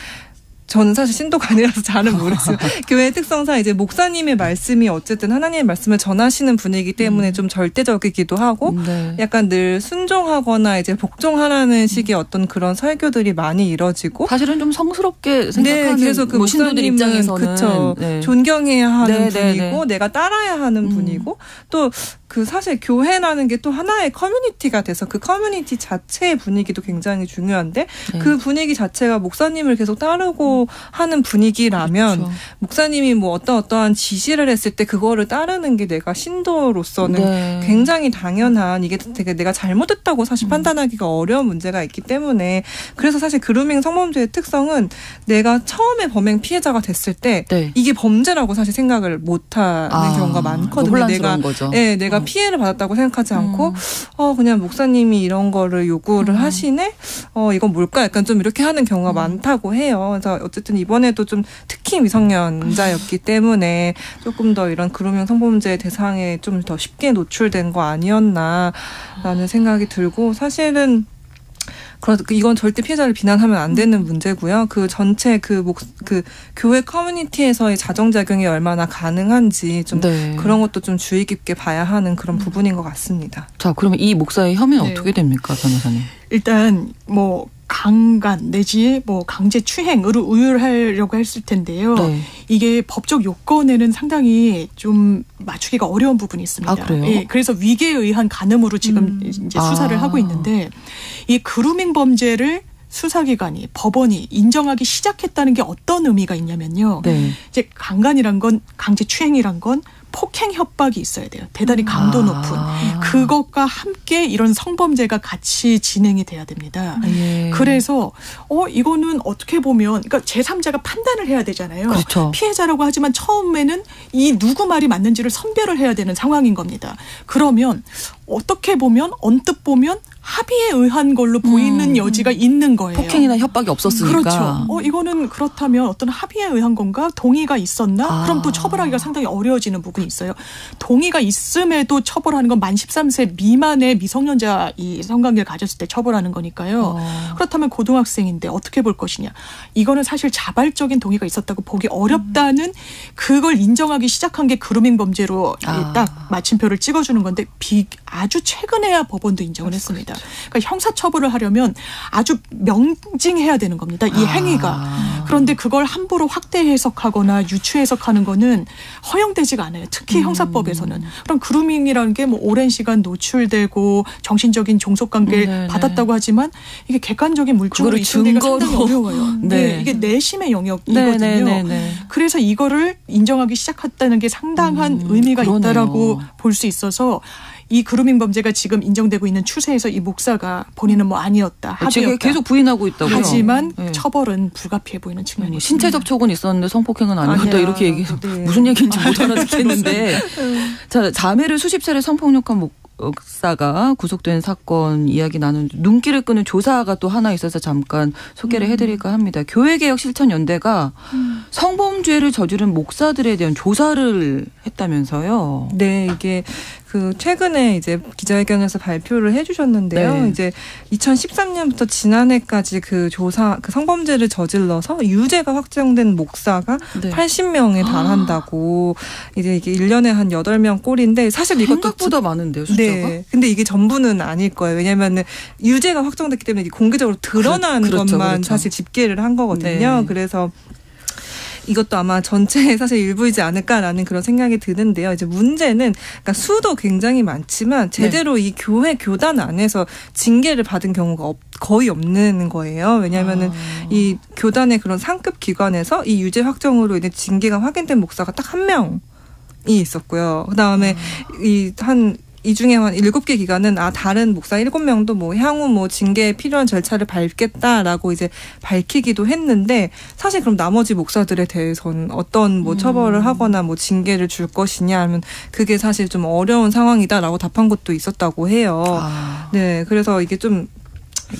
저는 사실 신도가 아니라서 잘은 모르겠어요. 교회의 특성상 이제 목사님의 말씀이 어쨌든 하나님의 말씀을 전하시는 분이기 때문에 좀 절대적이기도 하고 약간 늘 순종하거나 이제 복종하라는 식의 어떤 그런 설교들이 많이 이뤄지고 사실은 좀 성스럽게 생각하는 그래서 그 신도들 입장에서는 존경해야 하는 분이고 내가 따라야 하는 분이고 또 그 사실 교회라는 게 또 하나의 커뮤니티가 돼서 그 커뮤니티 자체의 분위기도 굉장히 중요한데 그 분위기 자체가 목사님을 계속 따르고 하는 분위기라면 목사님이 뭐 어떠한 지시를 했을 때 그거를 따르는 게 내가 신도로서는 굉장히 당연한 이게 되게 내가 잘못했다고 사실 판단하기가 어려운 문제가 있기 때문에 그래서 사실 그루밍 성범죄의 특성은 내가 처음에 범행 피해자가 됐을 때 이게 범죄라고 사실 생각을 못하는 경우가 많거든요. 내가 피해를 받았다고 생각하지 않고 그냥 목사님이 이런 거를 요구를 하시네? 이건 뭘까? 약간 좀 이렇게 하는 경우가 많다고 해요. 그래서 어쨌든 이번에도 좀 특히 미성년자였기 때문에 조금 더 이런 그루밍 성범죄 대상에 좀 더 쉽게 노출된 거 아니었나라는 생각이 들고 사실은 이건 절대 피해자를 비난하면 안 되는 문제고요. 그 전체 그 교회 커뮤니티에서의 자정작용이 얼마나 가능한지 좀 그런 것도 좀 주의 깊게 봐야 하는 그런 부분인 것 같습니다. 자, 그러면 이 목사의 혐의는 어떻게 됩니까, 변호사님? 일단 뭐 강간 내지 뭐 강제 추행으로 우율하려고 했을 텐데요. 이게 법적 요건에는 상당히 좀 맞추기가 어려운 부분이 있습니다. 그래요? 예, 그래서 위계에 의한 간음으로 지금 이제 수사를 하고 있는데 이 그루밍 범죄를 수사기관이 법원이 인정하기 시작했다는 게 어떤 의미가 있냐면요. 네. 이제 강간이란 건 강제 추행이란 건 폭행 협박이 있어야 돼요. 대단히 강도 높은. 그것과 함께 이런 성범죄가 같이 진행이 돼야 됩니다. 예. 그래서 이거는 어떻게 보면 그러니까 제3자가 판단을 해야 되잖아요. 그렇죠. 피해자라고 하지만 처음에는 이 누구 말이 맞는지를 선별을 해야 되는 상황인 겁니다. 그러면 어떻게 보면 언뜻 보면 합의에 의한 걸로 보이는 여지가 있는 거예요. 폭행이나 협박이 없었으니까. 그렇죠. 이거는 그렇다면 어떤 합의에 의한 건가? 동의가 있었나? 그럼 또 처벌하기가 상당히 어려워지는 부분이 있어요. 동의가 있음에도 처벌하는 건 만 13세 미만의 미성년자 이 성관계를 가졌을 때 처벌하는 거니까요. 그렇다면 고등학생인데 어떻게 볼 것이냐. 이거는 사실 자발적인 동의가 있었다고 보기 어렵다는 그걸 인정하기 시작한 게 그루밍 범죄로 딱 마침표를 찍어주는 건데 아주 최근에야 법원도 인정을 했습니다. 그러니까 형사처벌을 하려면 아주 명징해야 되는 겁니다. 이 행위가. 그런데 그걸 함부로 확대 해석하거나 유추 해석하는 거는 허용되지가 않아요. 특히 형사법에서는. 그럼 그루밍이라는 게 뭐 오랜 시간 노출되고 정신적인 종속관계를 받았다고 하지만 이게 객관적인 물증으로 입증되기가 상당히 어려워요. 네. 이게 내심의 영역이거든요. 그래서 이거를 인정하기 시작했다는 게 상당한 의미가 있다라고 볼 수 있어서 이 그루밍 범죄가 지금 인정되고 있는 추세에서 이 목사가 본인은 뭐 아니었다. 합의였다. 계속 부인하고 있다고요. 하지만 처벌은 불가피해 보이는 측면이 있습니다. 신체 접촉은 있었는데 성폭행은 아니었다. 이렇게 얘기해서 무슨 얘기인지 못 알아듣겠는데 자, 자매를 수십 차례 성폭력한 목사가 구속된 사건 이야기 나눈 눈길을 끄는 조사가 또 하나 있어서 잠깐 소개를 해드릴까 합니다. 교회개혁실천연대가 성범죄를 저지른 목사들에 대한 조사를 했다면서요. 네, 이게 최근에 이제 기자회견에서 발표를 해주셨는데요. 네. 이제 2013년부터 지난해까지 그 성범죄를 저질러서 유죄가 확정된 목사가 80명에 달한다고 이제 이게 1년에 한 8명 꼴인데 사실 이것도 생각보다 많은데요, 숫자가? 네. 근데 이게 전부는 아닐 거예요. 왜냐면은 유죄가 확정됐기 때문에 공개적으로 드러난 것만 사실 집계를 한 거거든요. 네. 그래서 이것도 아마 전체의 사실 일부이지 않을까라는 그런 생각이 드는데요. 이제 문제는 그러니까 수도 굉장히 많지만 제대로 이 교단 안에서 징계를 받은 경우가 거의 없는 거예요. 왜냐하면은 이 교단의 그런 상급 기관에서 이 유죄 확정으로 인해 징계가 확인된 목사가 딱 한 명이 있었고요. 그다음에 이 중에 한 7개 기관은 다른 목사 7명도 뭐 향후 뭐 징계에 필요한 절차를 밟겠다라고 이제 밝히기도 했는데 사실 그럼 나머지 목사들에 대해서는 어떤 뭐 처벌을 하거나 뭐 징계를 줄 것이냐 하면 그게 사실 좀 어려운 상황이다라고 답한 것도 있었다고 해요. 네, 그래서 이게 좀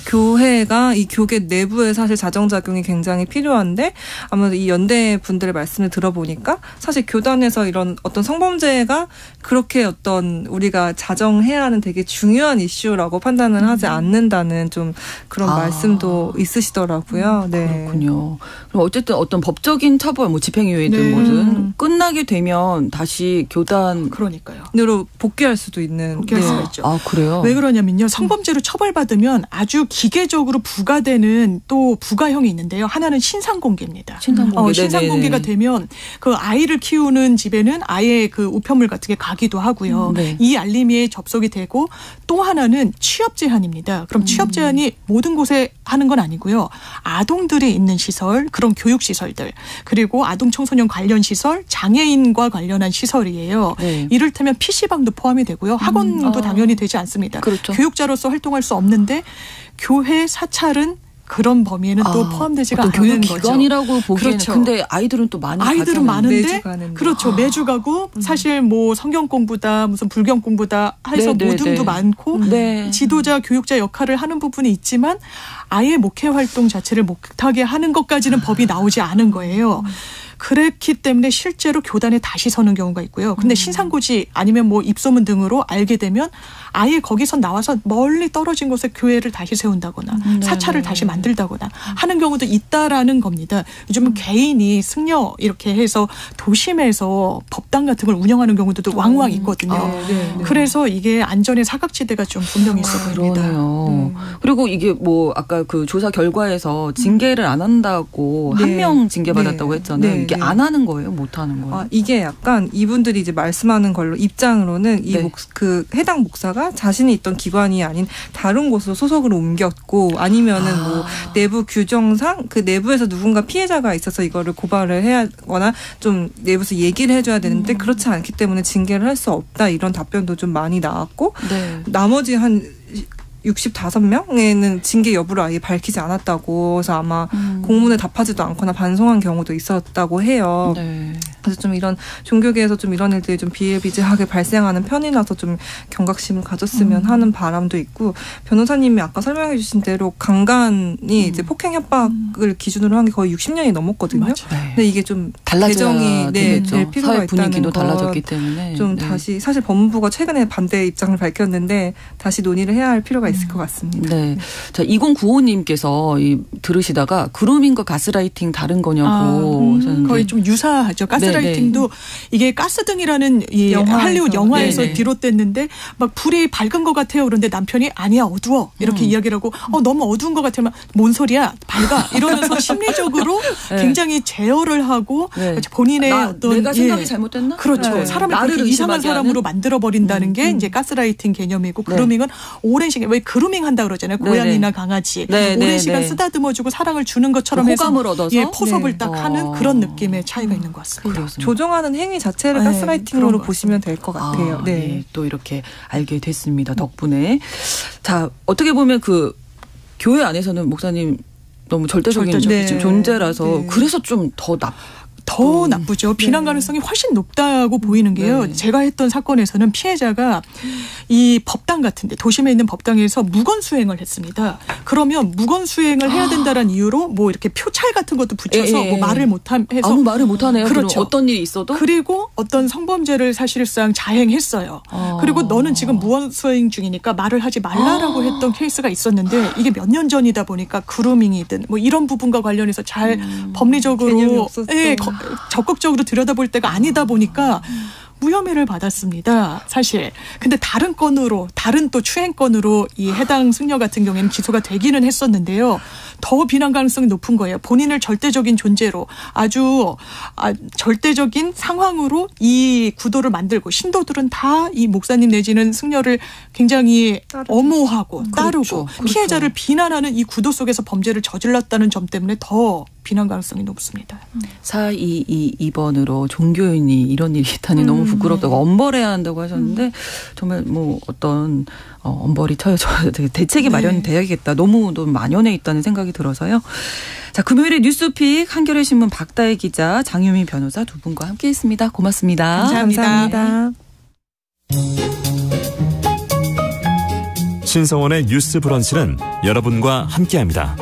교회가 이 교계 내부에 사실 자정작용이 굉장히 필요한데 아무래도 이 연대 분들의 말씀을 들어보니까 사실 교단에서 이런 어떤 성범죄가 그렇게 어떤 우리가 자정해야 하는 되게 중요한 이슈라고 판단을 하지 않는다는 좀 그런 말씀도 있으시더라고요. 네. 그렇군요. 그럼 어쨌든 어떤 법적인 처벌, 뭐 집행유예든 뭐든 끝나게 되면 다시 교단 그러니까요.으로 복귀할 수도 있는. 복귀할 수가 있죠. 그래요? 왜 그러냐면요. 성범죄로 처벌받으면 아주 기계적으로 부과되는 또 부가형이 있는데요. 하나는 신상공개입니다. 신상공개가 되면 그 아이를 키우는 집에는 아예 그 우편물 같은 게 가기도 하고요. 이 알림에 접속이 되고 또 하나는 취업 제한입니다. 그럼 취업 제한이 모든 곳에 하는 건 아니고요. 아동들이 있는 시설, 그런 교육 시설들, 그리고 아동 청소년 관련 시설, 장애인과 관련한 시설이에요. 이를테면 PC방도 포함이 되고요. 학원도 당연히 되지 않습니다. 그렇죠. 교육자로서 활동할 수 없는데 교회 사찰은 그런 범위에는 또 포함되지가 않는 교육 거죠. 기관이라고 보기에는 그렇죠. 근데 아이들은 또 많이 아이들은 많은데 매주 가는데. 그렇죠. 매주 가고 사실 뭐 성경 공부다 무슨 불경 공부다 해서 모둠도 많고 지도자 교육자 역할을 하는 부분이 있지만 아예 목회 활동 자체를 못하게 하는 것까지는 법이 나오지 않은 거예요. 그렇기 때문에 실제로 교단에 다시 서는 경우가 있고요. 근데 신상고지 아니면 뭐 입소문 등으로 알게 되면 아예 거기서 나와서 멀리 떨어진 곳에 교회를 다시 세운다거나 사찰을 다시 만들다거나 하는 경우도 있다라는 겁니다. 요즘은 개인이 승려 이렇게 해서 도심에서 법당 같은 걸 운영하는 경우도 왕왕 있거든요. 그래서 이게 안전의 사각지대가 좀 분명히 있어 보입니다. 그리고 이게 뭐 아까 그 조사 결과에서 징계를 안 한다고 한 명 징계받았다고 했잖아요. 이게 안 하는 거예요? 못 하는 거예요? 이게 약간 이분들이 이제 말씀하는 걸로 입장으로는 이 그 해당 목사가 자신이 있던 기관이 아닌 다른 곳으로 소속을 옮겼고 아니면은 뭐 내부 규정상 그 내부에서 누군가 피해자가 있어서 이거를 고발을 해야 하거나 좀 내부에서 얘기를 해줘야 되는데 그렇지 않기 때문에 징계를 할 수 없다 이런 답변도 좀 많이 나왔고 나머지 한 65명에는 징계 여부를 아예 밝히지 않았다고 해서 아마 공문에 답하지도 않거나 반송한 경우도 있었다고 해요. 네. 그래서 좀 이런 종교계에서 좀 이런 일들이 좀 비일비재하게 발생하는 편이라서 좀 경각심을 가졌으면 하는 바람도 있고 변호사님이 아까 설명해 주신 대로 강간이 이제 폭행 협박을 기준으로 한 게 거의 60년이 넘었거든요. 네. 근데 이게 좀 달라져야 개정이 될 필요가 사회 분위기도 있다는 달라졌기 때문에 좀 다시 사실 법무부가 최근에 반대 입장을 밝혔는데 다시 논의를 해야 할 필요가 있을 것 같습니다. 네. 자, 2095님께서 들으시다가 그루밍과 가스라이팅 다른 거냐고. 거의 좀 유사하죠. 가스라이팅도 이게 가스등이라는 이 할리우드 영화에서 비롯됐는데 막 불이 밝은 것 같아요. 그런데 남편이 아니야 어두워 이렇게 이야기를 하고 너무 어두운 것 같으면 뭔 소리야 밝아 이러면서 심리적으로 굉장히 제어를 하고 본인의 어떤 내가 생각이 잘못됐나? 그렇죠. 사람을 그렇게 이상한 사람으로 만들어버린다는 게 이제 가스라이팅 개념이고 그루밍은 오랜 시간 왜 그루밍 한다 그러잖아요. 고양이나 강아지 오랜 시간 쓰다듬어주고 사랑을 주는 것처럼 해서 호감을 얻어서 포섭을 딱 하는 그런 느낌의 차이가 있는 것 같습니다. 조종하는 행위 자체를 가스라이팅으로 보시면 될 것 같아요. 네. 또 이렇게 알게 됐습니다. 덕분에. 자, 어떻게 보면 그 교회 안에서는 목사님 너무 절대적인 존재라서 그래서 좀 더 나쁘죠. 비난 가능성이 훨씬 높다고 보이는 게요. 제가 했던 사건에서는 피해자가 이 법당 같은데 도심에 있는 법당에서 무건수행을 했습니다. 그러면 무건수행을 해야 된다는 이유로 뭐 이렇게 표찰 같은 것도 붙여서 뭐 말을 못해서 아무 말을 못하네요. 그렇죠. 어떤 일이 있어도. 그리고 어떤 성범죄를 사실상 자행했어요. 그리고 너는 지금 무건수행 중이니까 말을 하지 말라라고 했던 케이스가 있었는데 이게 몇 년 전이다 보니까 그루밍이든 뭐 이런 부분과 관련해서 잘 법리적으로 적극적으로 들여다볼 때가 아니다 보니까 무혐의를 받았습니다. 사실. 근데 다른 건으로 다른 또 추행건으로 이 해당 승려 같은 경우에는 기소가 되기는 했었는데요. 더 비난 가능성이 높은 거예요. 본인을 절대적인 존재로 아주 절대적인 상황으로 이 구도를 만들고 신도들은 다 이 목사님 내지는 승려를 굉장히 엄호하고 따르고 피해자를 비난하는 이 구도 속에서 범죄를 저질렀다는 점 때문에 더 비난 가능성이 높습니다. 4222번으로 종교인이 이런 일이 있다니 너무 부끄럽다고 엄벌해야 한다고 하셨는데 정말 뭐 어떤 엄벌이 처해져야 대책이 마련돼야겠다. 너무 만연해 있다는 생각이 들어서요. 자, 금요일에 뉴스픽 한겨레 신문 박다혜 기자, 장유민 변호사 두 분과 함께했습니다. 고맙습니다. 감사합니다. 신성원의 뉴스 브런치는 여러분과 함께합니다.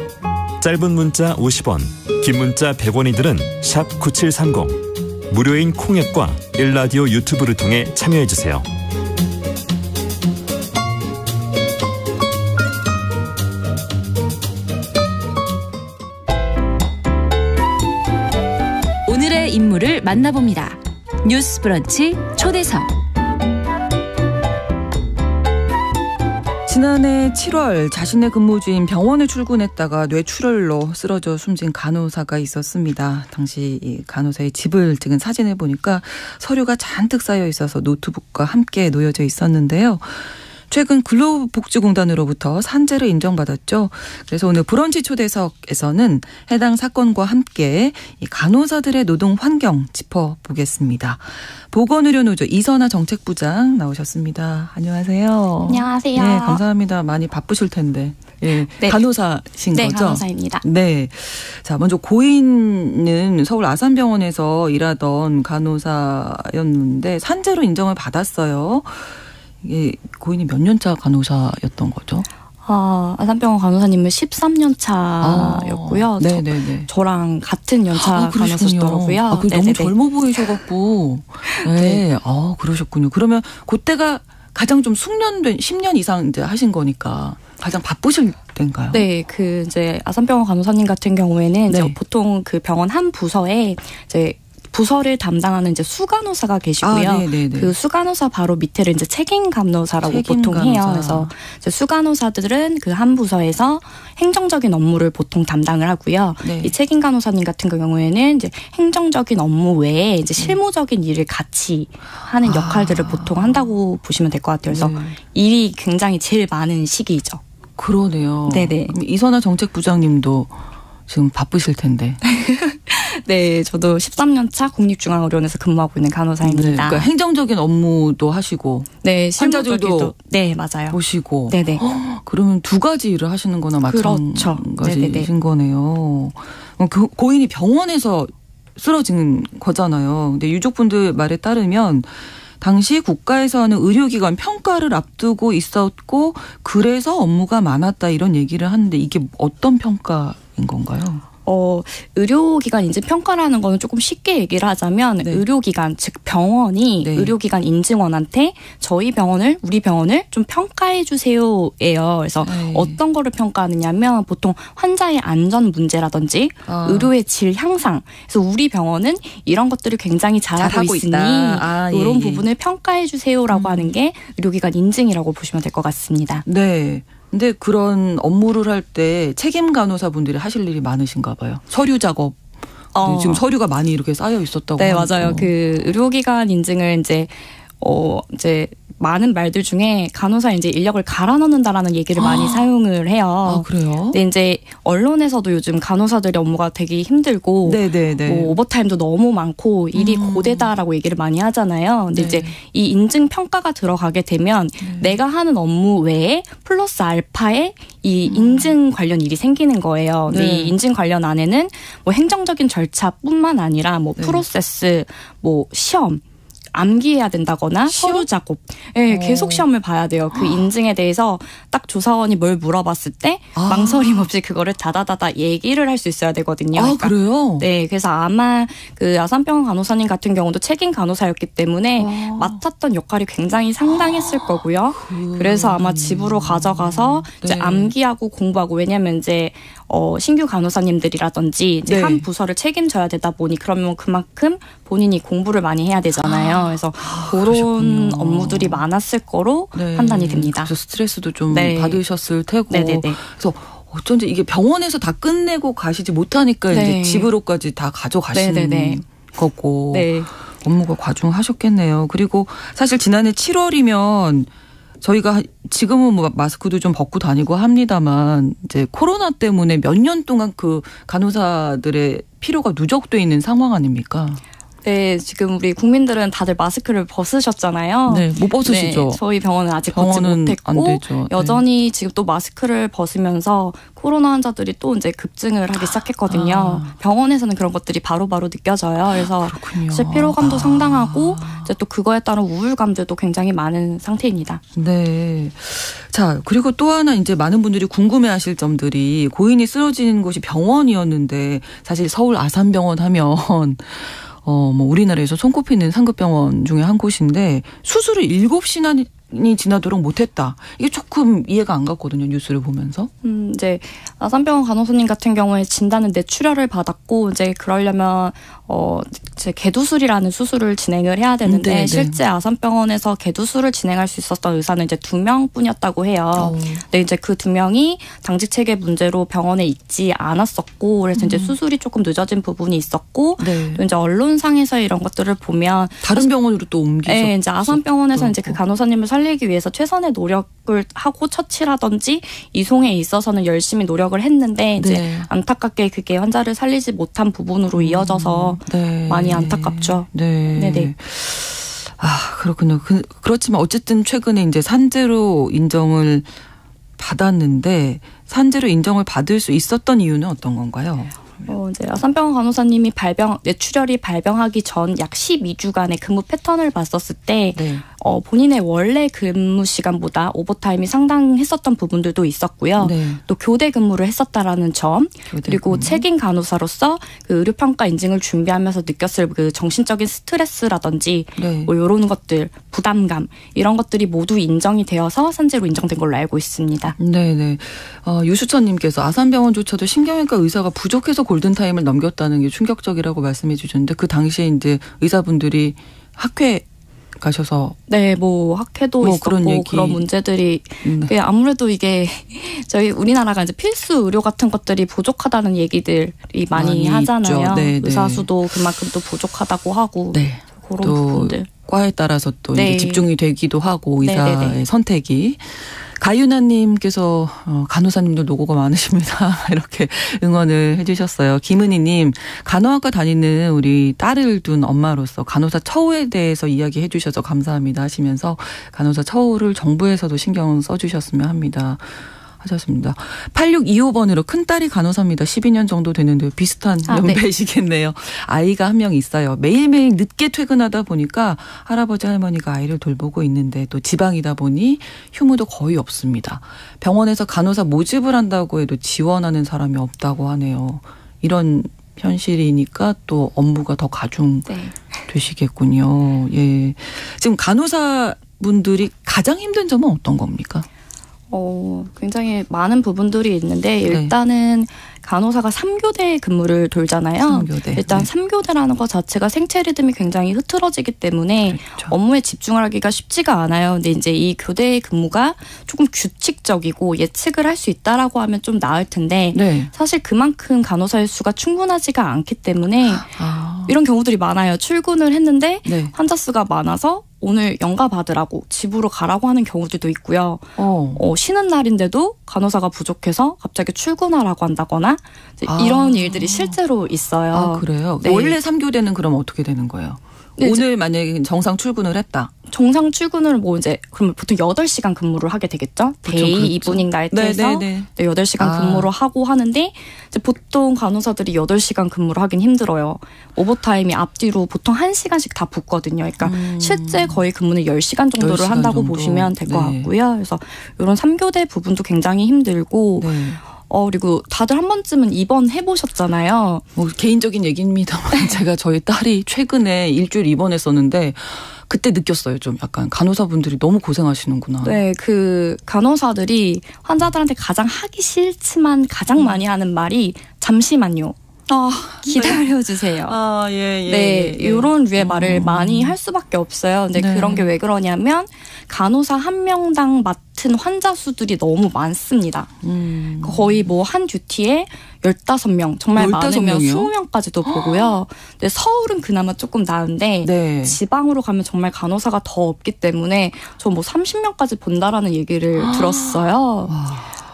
짧은 문자 50원, 긴 문자 100원이들은 샵 9730. 무료인 콩앱과 일라디오 유튜브를 통해 참여해주세요. 오늘의 인물을 만나봅니다. 뉴스 브런치 초대석. 지난해 7월 자신의 근무지인 병원에 출근했다가 뇌출혈로 쓰러져 숨진 간호사가 있었습니다. 당시 이 간호사의 집을 찍은 사진을 보니까 서류가 잔뜩 쌓여 있어서 노트북과 함께 놓여져 있었는데요. 최근 근로복지공단으로부터 산재를 인정받았죠. 그래서 오늘 브런치 초대석에서는 해당 사건과 함께 이 간호사들의 노동 환경 짚어보겠습니다. 보건의료노조 이선아 정책부장 나오셨습니다. 안녕하세요. 안녕하세요. 네, 감사합니다. 많이 바쁘실 텐데. 네, 간호사신 거죠? 네, 간호사입니다. 네. 자, 먼저 고인은 서울 아산병원에서 일하던 간호사였는데 산재로 인정을 받았어요. 이게 고인이 몇 년차 간호사였던 거죠? 아산병원 간호사님은 13년 차였고요. 네네네. 저랑 같은 연차 간호사시더라고요. 너무 젊어 보이셔갖고. 네. 그러셨군요. 그러면 그때가 가장 좀 숙련된 10년 이상 이제 하신 거니까 가장 바쁘실 때인가요? 네, 이제 아산병원 간호사님 같은 경우에는 이제 보통 그 병원 한 부서에 이제 부서를 담당하는 이제 수간호사가 계시고요. 그 수간호사 바로 밑에를 이제 책임 간호사라고 보통 해요. 그래서 이제 수간호사들은 그 한 부서에서 행정적인 업무를 보통 담당을 하고요. 네. 이 책임 간호사님 같은 경우에는 이제 행정적인 업무 외에 이제 실무적인 일을 같이 하는 역할들을 보통 한다고 보시면 될 것 같아요. 그래서 일이 굉장히 제일 많은 시기이죠. 그러네요. 네네. 이선아 정책부장님도 지금 바쁘실 텐데. 네, 저도 13년 차 국립중앙의료원에서 근무하고 있는 간호사입니다. 네, 그러니까 행정적인 업무도 하시고, 네, 환자들도 네, 맞아요. 보시고, 네네. 그러면 두 가지 일을 하시는 거나 마찬가지신 그렇죠. 거네요. 고인이 병원에서 쓰러진 거잖아요. 근데 유족분들 말에 따르면 당시 국가에서 하는 의료기관 평가를 앞두고 있었고 그래서 업무가 많았다 이런 얘기를 하는데 이게 어떤 평가인 건가요? 의료기관 인증 평가라는 거는 조금 쉽게 얘기를 하자면 의료기관, 즉 병원이 의료기관 인증원한테 저희 병원을, 우리 병원을 좀 평가해 주세요예요. 그래서 어떤 거를 평가하느냐면 보통 환자의 안전 문제라든지 의료의 질 향상. 그래서 우리 병원은 이런 것들을 굉장히 잘하고 있으니 이런 부분을 평가해 주세요라고 하는 게 의료기관 인증이라고 보시면 될 것 같습니다. 네. 근데 그런 업무를 할 때 책임 간호사분들이 하실 일이 많으신가 봐요. 서류 작업. 지금 서류가 많이 이렇게 쌓여 있었다고. 네, 맞아요. 그 의료기관 인증을 이제 많은 말들 중에 간호사 이제 인력을 갈아 넣는다라는 얘기를 많이 사용을 해요. 아, 그래요? 근데 이제 언론에서도 요즘 간호사들의 업무가 되게 힘들고 뭐 오버타임도 너무 많고 일이 고되다라고 얘기를 많이 하잖아요. 근데 이제 이 인증 평가가 들어가게 되면 내가 하는 업무 외에 플러스 알파에 이 인증 관련 일이 생기는 거예요. 근데 이 인증 관련 안에는 뭐 행정적인 절차뿐만 아니라 뭐 프로세스, 뭐 시험, 암기해야 된다거나 서류 작업. 네, 계속 시험을 봐야 돼요. 그 인증에 대해서 딱 조사원이 뭘 물어봤을 때 망설임 없이 그거를 다다다다 얘기를 할 수 있어야 되거든요. 그러니까, 그래요? 네, 그래서 아마 그 아산병원 간호사님 같은 경우도 책임 간호사였기 때문에 맡았던 역할이 굉장히 상당했을 거고요. 그래서 아마 집으로 가져가서 이제 암기하고 공부하고, 왜냐면 이제 신규 간호사님들이라든지 이제 한 부서를 책임져야 되다 보니 그러면 그만큼 본인이 공부를 많이 해야 되잖아요. 그래서 그런 그러셨군요. 업무들이 많았을 거로 판단이 됩니다. 그래서 스트레스도 좀 받으셨을 테고. 그래서 어쩐지 이게 병원에서 다 끝내고 가시지 못하니까 이제 집으로까지 다 가져가시는 거고 업무가 과중하셨겠네요. 그리고 사실 지난해 7월이면 저희가 지금은 뭐 마스크도 좀 벗고 다니고 합니다만 이제 코로나 때문에 몇 년 동안 그 간호사들의 필요가 누적돼 있는 상황 아닙니까? 네, 지금 우리 국민들은 다들 마스크를 벗으셨잖아요. 네, 못 벗으시죠. 네, 저희 병원은 아직 벗지 못했고 안 되죠. 여전히 지금 또 마스크를 벗으면서 코로나 환자들이 또 이제 급증을 하기 시작했거든요. 병원에서는 그런 것들이 바로바로 느껴져요. 그래서 사실 피로감도 상당하고 이제 또 그거에 따른 우울감들도 굉장히 많은 상태입니다. 네. 자, 그리고 또 하나 이제 많은 분들이 궁금해하실 점들이, 고인이 쓰러진 곳이 병원이었는데 사실 서울 아산병원 하면 뭐 우리나라에서 손꼽히는 상급병원 중에 한 곳인데 수술을 7시간이 지나도록 못했다. 이게 조금 이해가 안 갔거든요. 뉴스를 보면서. 이제 아산병원 간호사님 같은 경우에 진단은 뇌출혈을 받았고 이제 그러려면 이제 개두술이라는 수술을 진행을 해야 되는데 실제 아산병원에서 개두술을 진행할 수 있었던 의사는 이제 2명뿐이었다고 해요. 근데 이제 그 2명이 당직 체계 문제로 병원에 있지 않았었고 그래서 이제 수술이 조금 늦어진 부분이 있었고 또 이제 언론상에서 이런 것들을 보면 다른 병원으로 또 옮기셨죠. 네, 이제 아산병원에서 이제 그 간호사님을 살리기 위해서 최선의 노력을 하고 처치라든지 이송에 있어서는 열심히 노력을 했는데 이제 안타깝게 그게 환자를 살리지 못한 부분으로 이어져서 많이 안타깝죠. 네네. 아, 그렇군요. 그렇지만 어쨌든 최근에 이제 산재로 인정을 받았는데 산재로 인정을 받을 수 있었던 이유는 어떤 건가요? 이제 아산병원 간호사님이 뇌출혈이 발병하기 전 약 12주간의 근무 패턴을 봤었을 때 본인의 원래 근무 시간보다 오버타임이 상당했었던 부분들도 있었고요. 또 교대 근무를 했었다라는 점, 그리고 책임 간호사로서 그 의료평가 인증을 준비하면서 느꼈을 그 정신적인 스트레스라든지 뭐 이런 것들, 부담감 이런 것들이 모두 인정이 되어서 산재로 인정된 걸로 알고 있습니다. 네네. 유수천님께서 아산병원조차도 신경외과 의사가 부족해서 골든타임을 넘겼다는 게 충격적이라고 말씀해 주셨는데 그 당시에 이제 의사분들이 학회 가셔서 네, 뭐 학회도 있었고 그런 문제들이 아무래도 이게 저희 우리나라가 이제 필수 의료 같은 것들이 부족하다는 얘기들이 많이 하잖아요. 의사 수도 그만큼 또 부족하다고 하고 그런 부분들. 과에 따라서 또 이제 집중이 되기도 하고 의사의 선택이. 가윤아님께서 간호사님들 노고가 많으십니다. 이렇게 응원을 해주셨어요. 김은희님, 간호학과 다니는 우리 딸을 둔 엄마로서 간호사 처우에 대해서 이야기해 주셔서 감사합니다 하시면서 간호사 처우를 정부에서도 신경 써주셨으면 합니다. 하셨습니다. 8625번으로 큰딸이 간호사입니다. 12년 정도 되는데 비슷한 연배이시겠네요. 아이가 한 명 있어요. 매일매일 늦게 퇴근하다 보니까 할아버지 할머니가 아이를 돌보고 있는데 또 지방이다 보니 휴무도 거의 없습니다. 병원에서 간호사 모집을 한다고 해도 지원하는 사람이 없다고 하네요. 이런 현실이니까 또 업무가 더 가중되시겠군요. 예. 지금 간호사분들이 가장 힘든 점은 어떤 겁니까? 굉장히 많은 부분들이 있는데 일단은 간호사가 3교대 근무를 돌잖아요. 3교대. 일단 3교대라는 것 자체가 생체 리듬이 굉장히 흐트러지기 때문에 업무에 집중을 하기가 쉽지가 않아요. 근데 이제 이 교대 근무가 조금 규칙적이고 예측을 할 수 있다라고 하면 좀 나을 텐데 사실 그만큼 간호사의 수가 충분하지가 않기 때문에 이런 경우들이 많아요. 출근을 했는데 환자 수가 많아서 오늘 연가 받으라고 집으로 가라고 하는 경우들도 있고요. 쉬는 날인데도 간호사가 부족해서 갑자기 출근하라고 한다거나 이런 일들이 실제로 있어요. 아, 그래요? 원래 3교대는 그럼 어떻게 되는 거예요? 오늘 만약에 정상 출근을 했다. 정상 출근을 뭐 이제 그러면 보통 8시간 근무를 하게 되겠죠. 데이, 이브닝, 나이트에서 8시간 근무를 하고 하는데 이제 보통 간호사들이 8시간 근무를 하긴 힘들어요. 오버타임이 앞뒤로 보통 1시간씩 다 붙거든요. 그러니까 실제 거의 근무는 10시간 정도를 10시간 한다고 정도. 보시면 될 것 같고요. 그래서 이런 3교대 부분도 굉장히 힘들고 그리고 다들 한 번쯤은 입원해보셨잖아요. 뭐 개인적인 얘기입니다만 제가 저희 딸이 최근에 일주일 입원했었는데 그때 느꼈어요. 좀 약간 간호사분들이 너무 고생하시는구나. 네, 그 간호사들이 환자들한테 가장 하기 싫지만 가장 많이 하는 말이 잠시만요. 기다려주세요. 이런 류의 말을 많이 할 수밖에 없어요. 근데 그런 게 왜 그러냐면 간호사 한 명당 맡은 환자 수들이 너무 많습니다. 거의 뭐 한 듀티에 15명, 정말 15명이요? 많으면 20명까지도 보고요. 근데 서울은 그나마 조금 나은데 지방으로 가면 정말 간호사가 더 없기 때문에 저 뭐 30명까지 본다라는 얘기를 들었어요.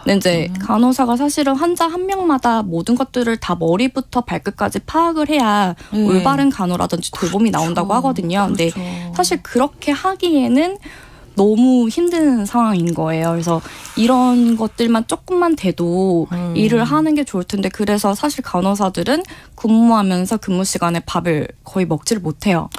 근데 이제 간호사가 사실은 환자 한 명마다 모든 것들을 다 머리부터 발끝까지 파악을 해야 올바른 간호라든지 돌봄이 나온다고 하거든요. 근데 사실 그렇게 하기에는 너무 힘든 상황인 거예요. 그래서 이런 것들만 조금만 돼도 일을 하는 게 좋을 텐데 그래서 사실 간호사들은 근무하면서 근무 시간에 밥을 거의 먹지를 못해요.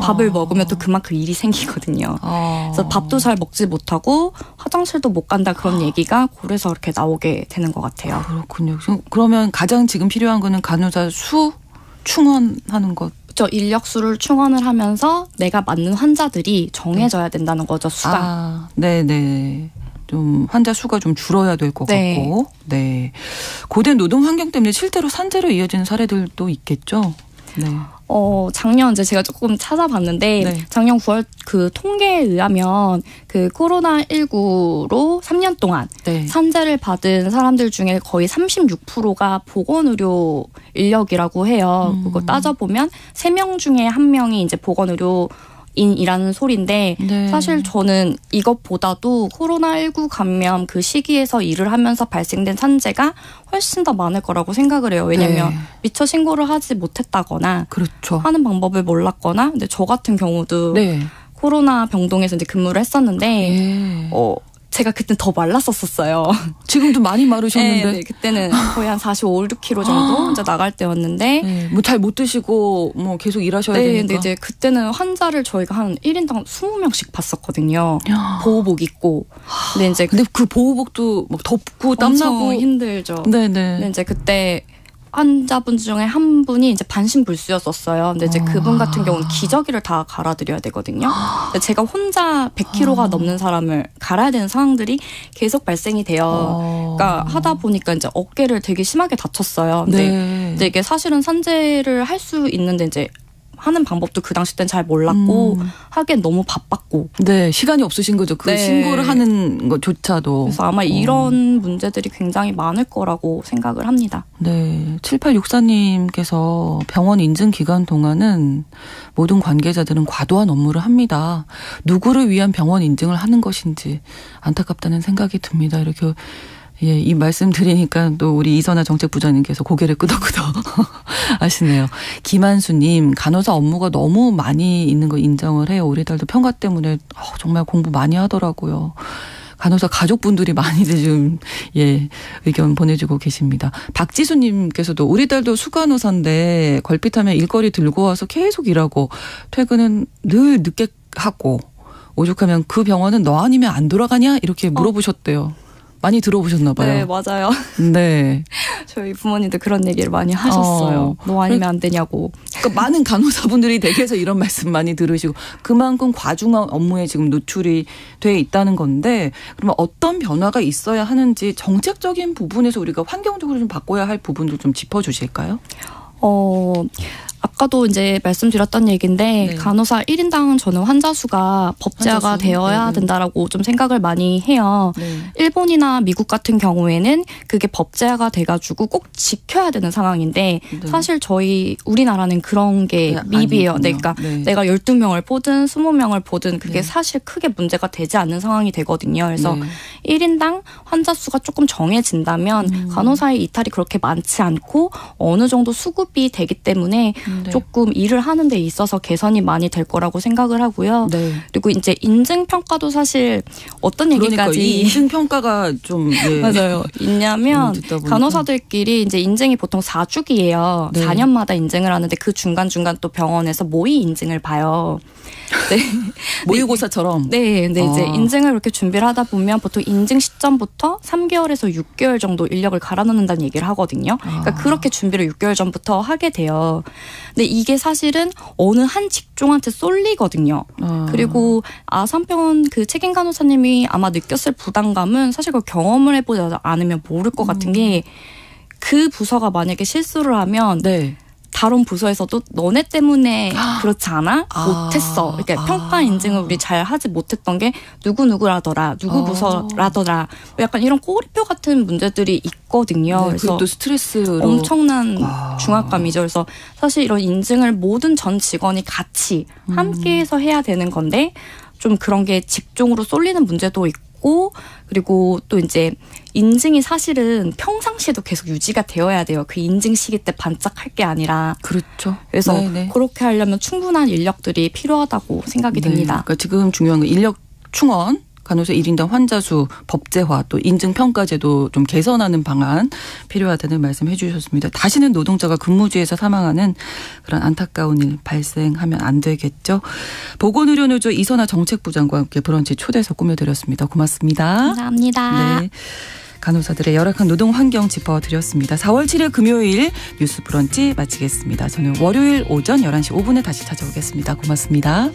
밥을 먹으면 또 그만큼 일이 생기거든요. 그래서 밥도 잘 먹지 못하고 화장실도 못 간다 그런 얘기가 그래서 그렇게 나오게 되는 것 같아요. 그렇군요. 그러면 가장 지금 필요한 거는 간호사 수 충원하는 것. 그렇죠. 인력수를 충원을 하면서 내가 맞는 환자들이 정해져야 된다는 거죠. 수가. 네네. 좀 환자 수가 좀 줄어야 될 것 같고. 네. 고된 노동 환경 때문에 실제로 산재로 이어지는 사례들도 있겠죠. 네. 작년 이제 제가 조금 찾아봤는데 작년 9월 그 통계에 의하면 그 코로나19로 3년 동안 산재를 받은 사람들 중에 거의 36%가 보건의료 인력이라고 해요. 그거 따져보면 3명 중에 1명이 이제 보건의료 인이라는 소리인데 사실 저는 이것보다도 코로나19 감염 그 시기에서 일을 하면서 발생된 산재가 훨씬 더 많을 거라고 생각을 해요. 왜냐하면 미처 신고를 하지 못했다거나 하는 방법을 몰랐거나 근데 저 같은 경우도 코로나 병동에서 이제 근무를 했었는데 제가 그때 더 말랐었어요. 지금도 많이 마르셨는데. 네, 그때는 거의 한 45, 6kg 정도 이제 나갈 때였는데. 뭐 잘 못 드시고 뭐 계속 일하셔야 되니까. 근데 이제 그때는 환자를 저희가 한 1인당 20명씩 봤었거든요. 보호복 입고. 근데 그 보호복도 막 덥고 땀나고 힘들죠. 근데 이제 그때 환자분 중에 한 분이 이제 반신불수였었어요. 근데 이제 그분 같은 경우는 기저귀를 다 갈아드려야 되거든요. 근데 제가 혼자 100kg가 넘는 사람을 갈아야 되는 상황들이 계속 발생이 돼요. 그러니까 하다 보니까 이제 어깨를 되게 심하게 다쳤어요. 근데 이제 이게 사실은 산재를 할 수 있는데 이제 하는 방법도 그 당시 때는 잘 몰랐고 하기엔 너무 바빴고. 네, 시간이 없으신 거죠. 그 신고를 하는 것조차도. 그래서 아마 이런 문제들이 굉장히 많을 거라고 생각을 합니다. 네, 7864님께서 병원 인증 기간 동안은 모든 관계자들은 과도한 업무를 합니다. 누구를 위한 병원 인증을 하는 것인지 안타깝다는 생각이 듭니다. 이렇게 예, 이 말씀 드리니까 또 우리 이선아 정책부장님께서 고개를 끄덕끄덕 하시네요. 김한수님, 간호사 업무가 너무 많이 있는 거 인정을 해요. 우리 딸도 평가 때문에 정말 공부 많이 하더라고요. 간호사 가족분들이 많이들 좀 의견 보내주고 계십니다. 박지수님께서도 우리 딸도 수간호사인데 걸핏하면 일거리 들고 와서 계속 일하고 퇴근은 늘 늦게 하고 오죽하면 그 병원은 너 아니면 안 돌아가냐 이렇게 물어보셨대요. 많이 들어보셨나 봐요. 네, 맞아요. 네. 저희 부모님도 그런 얘기를 많이 하셨어요. 너 아니면 안 되냐고. 그러니까 많은 간호사분들이 댁에서 이런 말씀 많이 들으시고 그만큼 과중한 업무에 지금 노출이 돼 있다는 건데 그러면 어떤 변화가 있어야 하는지 정책적인 부분에서 우리가 환경적으로 좀 바꿔야 할 부분도 좀 짚어주실까요? 아까도 이제 말씀드렸던 얘기인데 간호사 1인당 저는 환자 수가 법제화가 되어야 된다라고 좀 생각을 많이 해요. 일본이나 미국 같은 경우에는 그게 법제화가 돼가지고 꼭 지켜야 되는 상황인데 사실 우리나라는 그런 게 미비해요. 그러니까 내가 12명을 보든 20명을 보든 그게 사실 크게 문제가 되지 않는 상황이 되거든요. 그래서 1인당 환자 수가 조금 정해진다면 간호사의 이탈이 그렇게 많지 않고 어느 정도 수급이 되기 때문에 조금 일을 하는 데 있어서 개선이 많이 될 거라고 생각을 하고요. 그리고 이제 인증평가도 사실 어떤 얘기까지 이 인증평가가 좀 맞아요. 있냐면 간호사들끼리 이제 인증이 보통 4주기예요. 4년마다 인증을 하는데 그 중간중간 또 병원에서 모의 인증을 봐요. 네. 모의고사처럼. 네. 근데 이제 인증을 그렇게 준비를 하다 보면 보통 인증 시점부터 3개월에서 6개월 정도 인력을 갈아넣는다는 얘기를 하거든요. 그러니까 그렇게 준비를 6개월 전부터 하게 돼요. 근데 이게 사실은 어느 한 직종한테 쏠리거든요. 그리고 아산병원 그 책임 간호사님이 아마 느꼈을 부담감은 사실 그 경험을 해보지 않으면 모를 것 같은 게 그 부서가 만약에 실수를 하면 다른 부서에서도 너네 때문에 그렇지 않아? 못했어. 이렇게 평가 인증을 우리 잘 하지 못했던 게 누구누구라더라. 누구 부서라더라. 약간 이런 꼬리표 같은 문제들이 있거든요. 그래서 또 스트레스로 엄청난 중압감이죠. 그래서 사실 이런 인증을 모든 전 직원이 같이 함께해서 해야 되는 건데 좀 그런 게 직종으로 쏠리는 문제도 있고 그리고 또 이제 인증이 사실은 평상시에도 계속 유지가 되어야 돼요. 그 인증 시기 때 반짝할 게 아니라. 그렇죠. 그래서 그렇게 하려면 충분한 인력들이 필요하다고 생각이 됩니다. 그러니까 지금 중요한 건 인력 충원, 간호사 1인당 환자 수 법제화, 또 인증평가제도 좀 개선하는 방안 필요하다는 말씀 해주셨습니다. 다시는 노동자가 근무지에서 사망하는 그런 안타까운 일 발생하면 안 되겠죠. 보건의료노조 이선아 정책부장과 함께 브런치 초대해서 꾸며드렸습니다. 고맙습니다. 감사합니다. 네. 간호사들의 열악한 노동 환경 짚어드렸습니다. 4월 7일 금요일 뉴스 브런치 마치겠습니다. 저는 월요일 오전 11시 5분에 다시 찾아오겠습니다. 고맙습니다.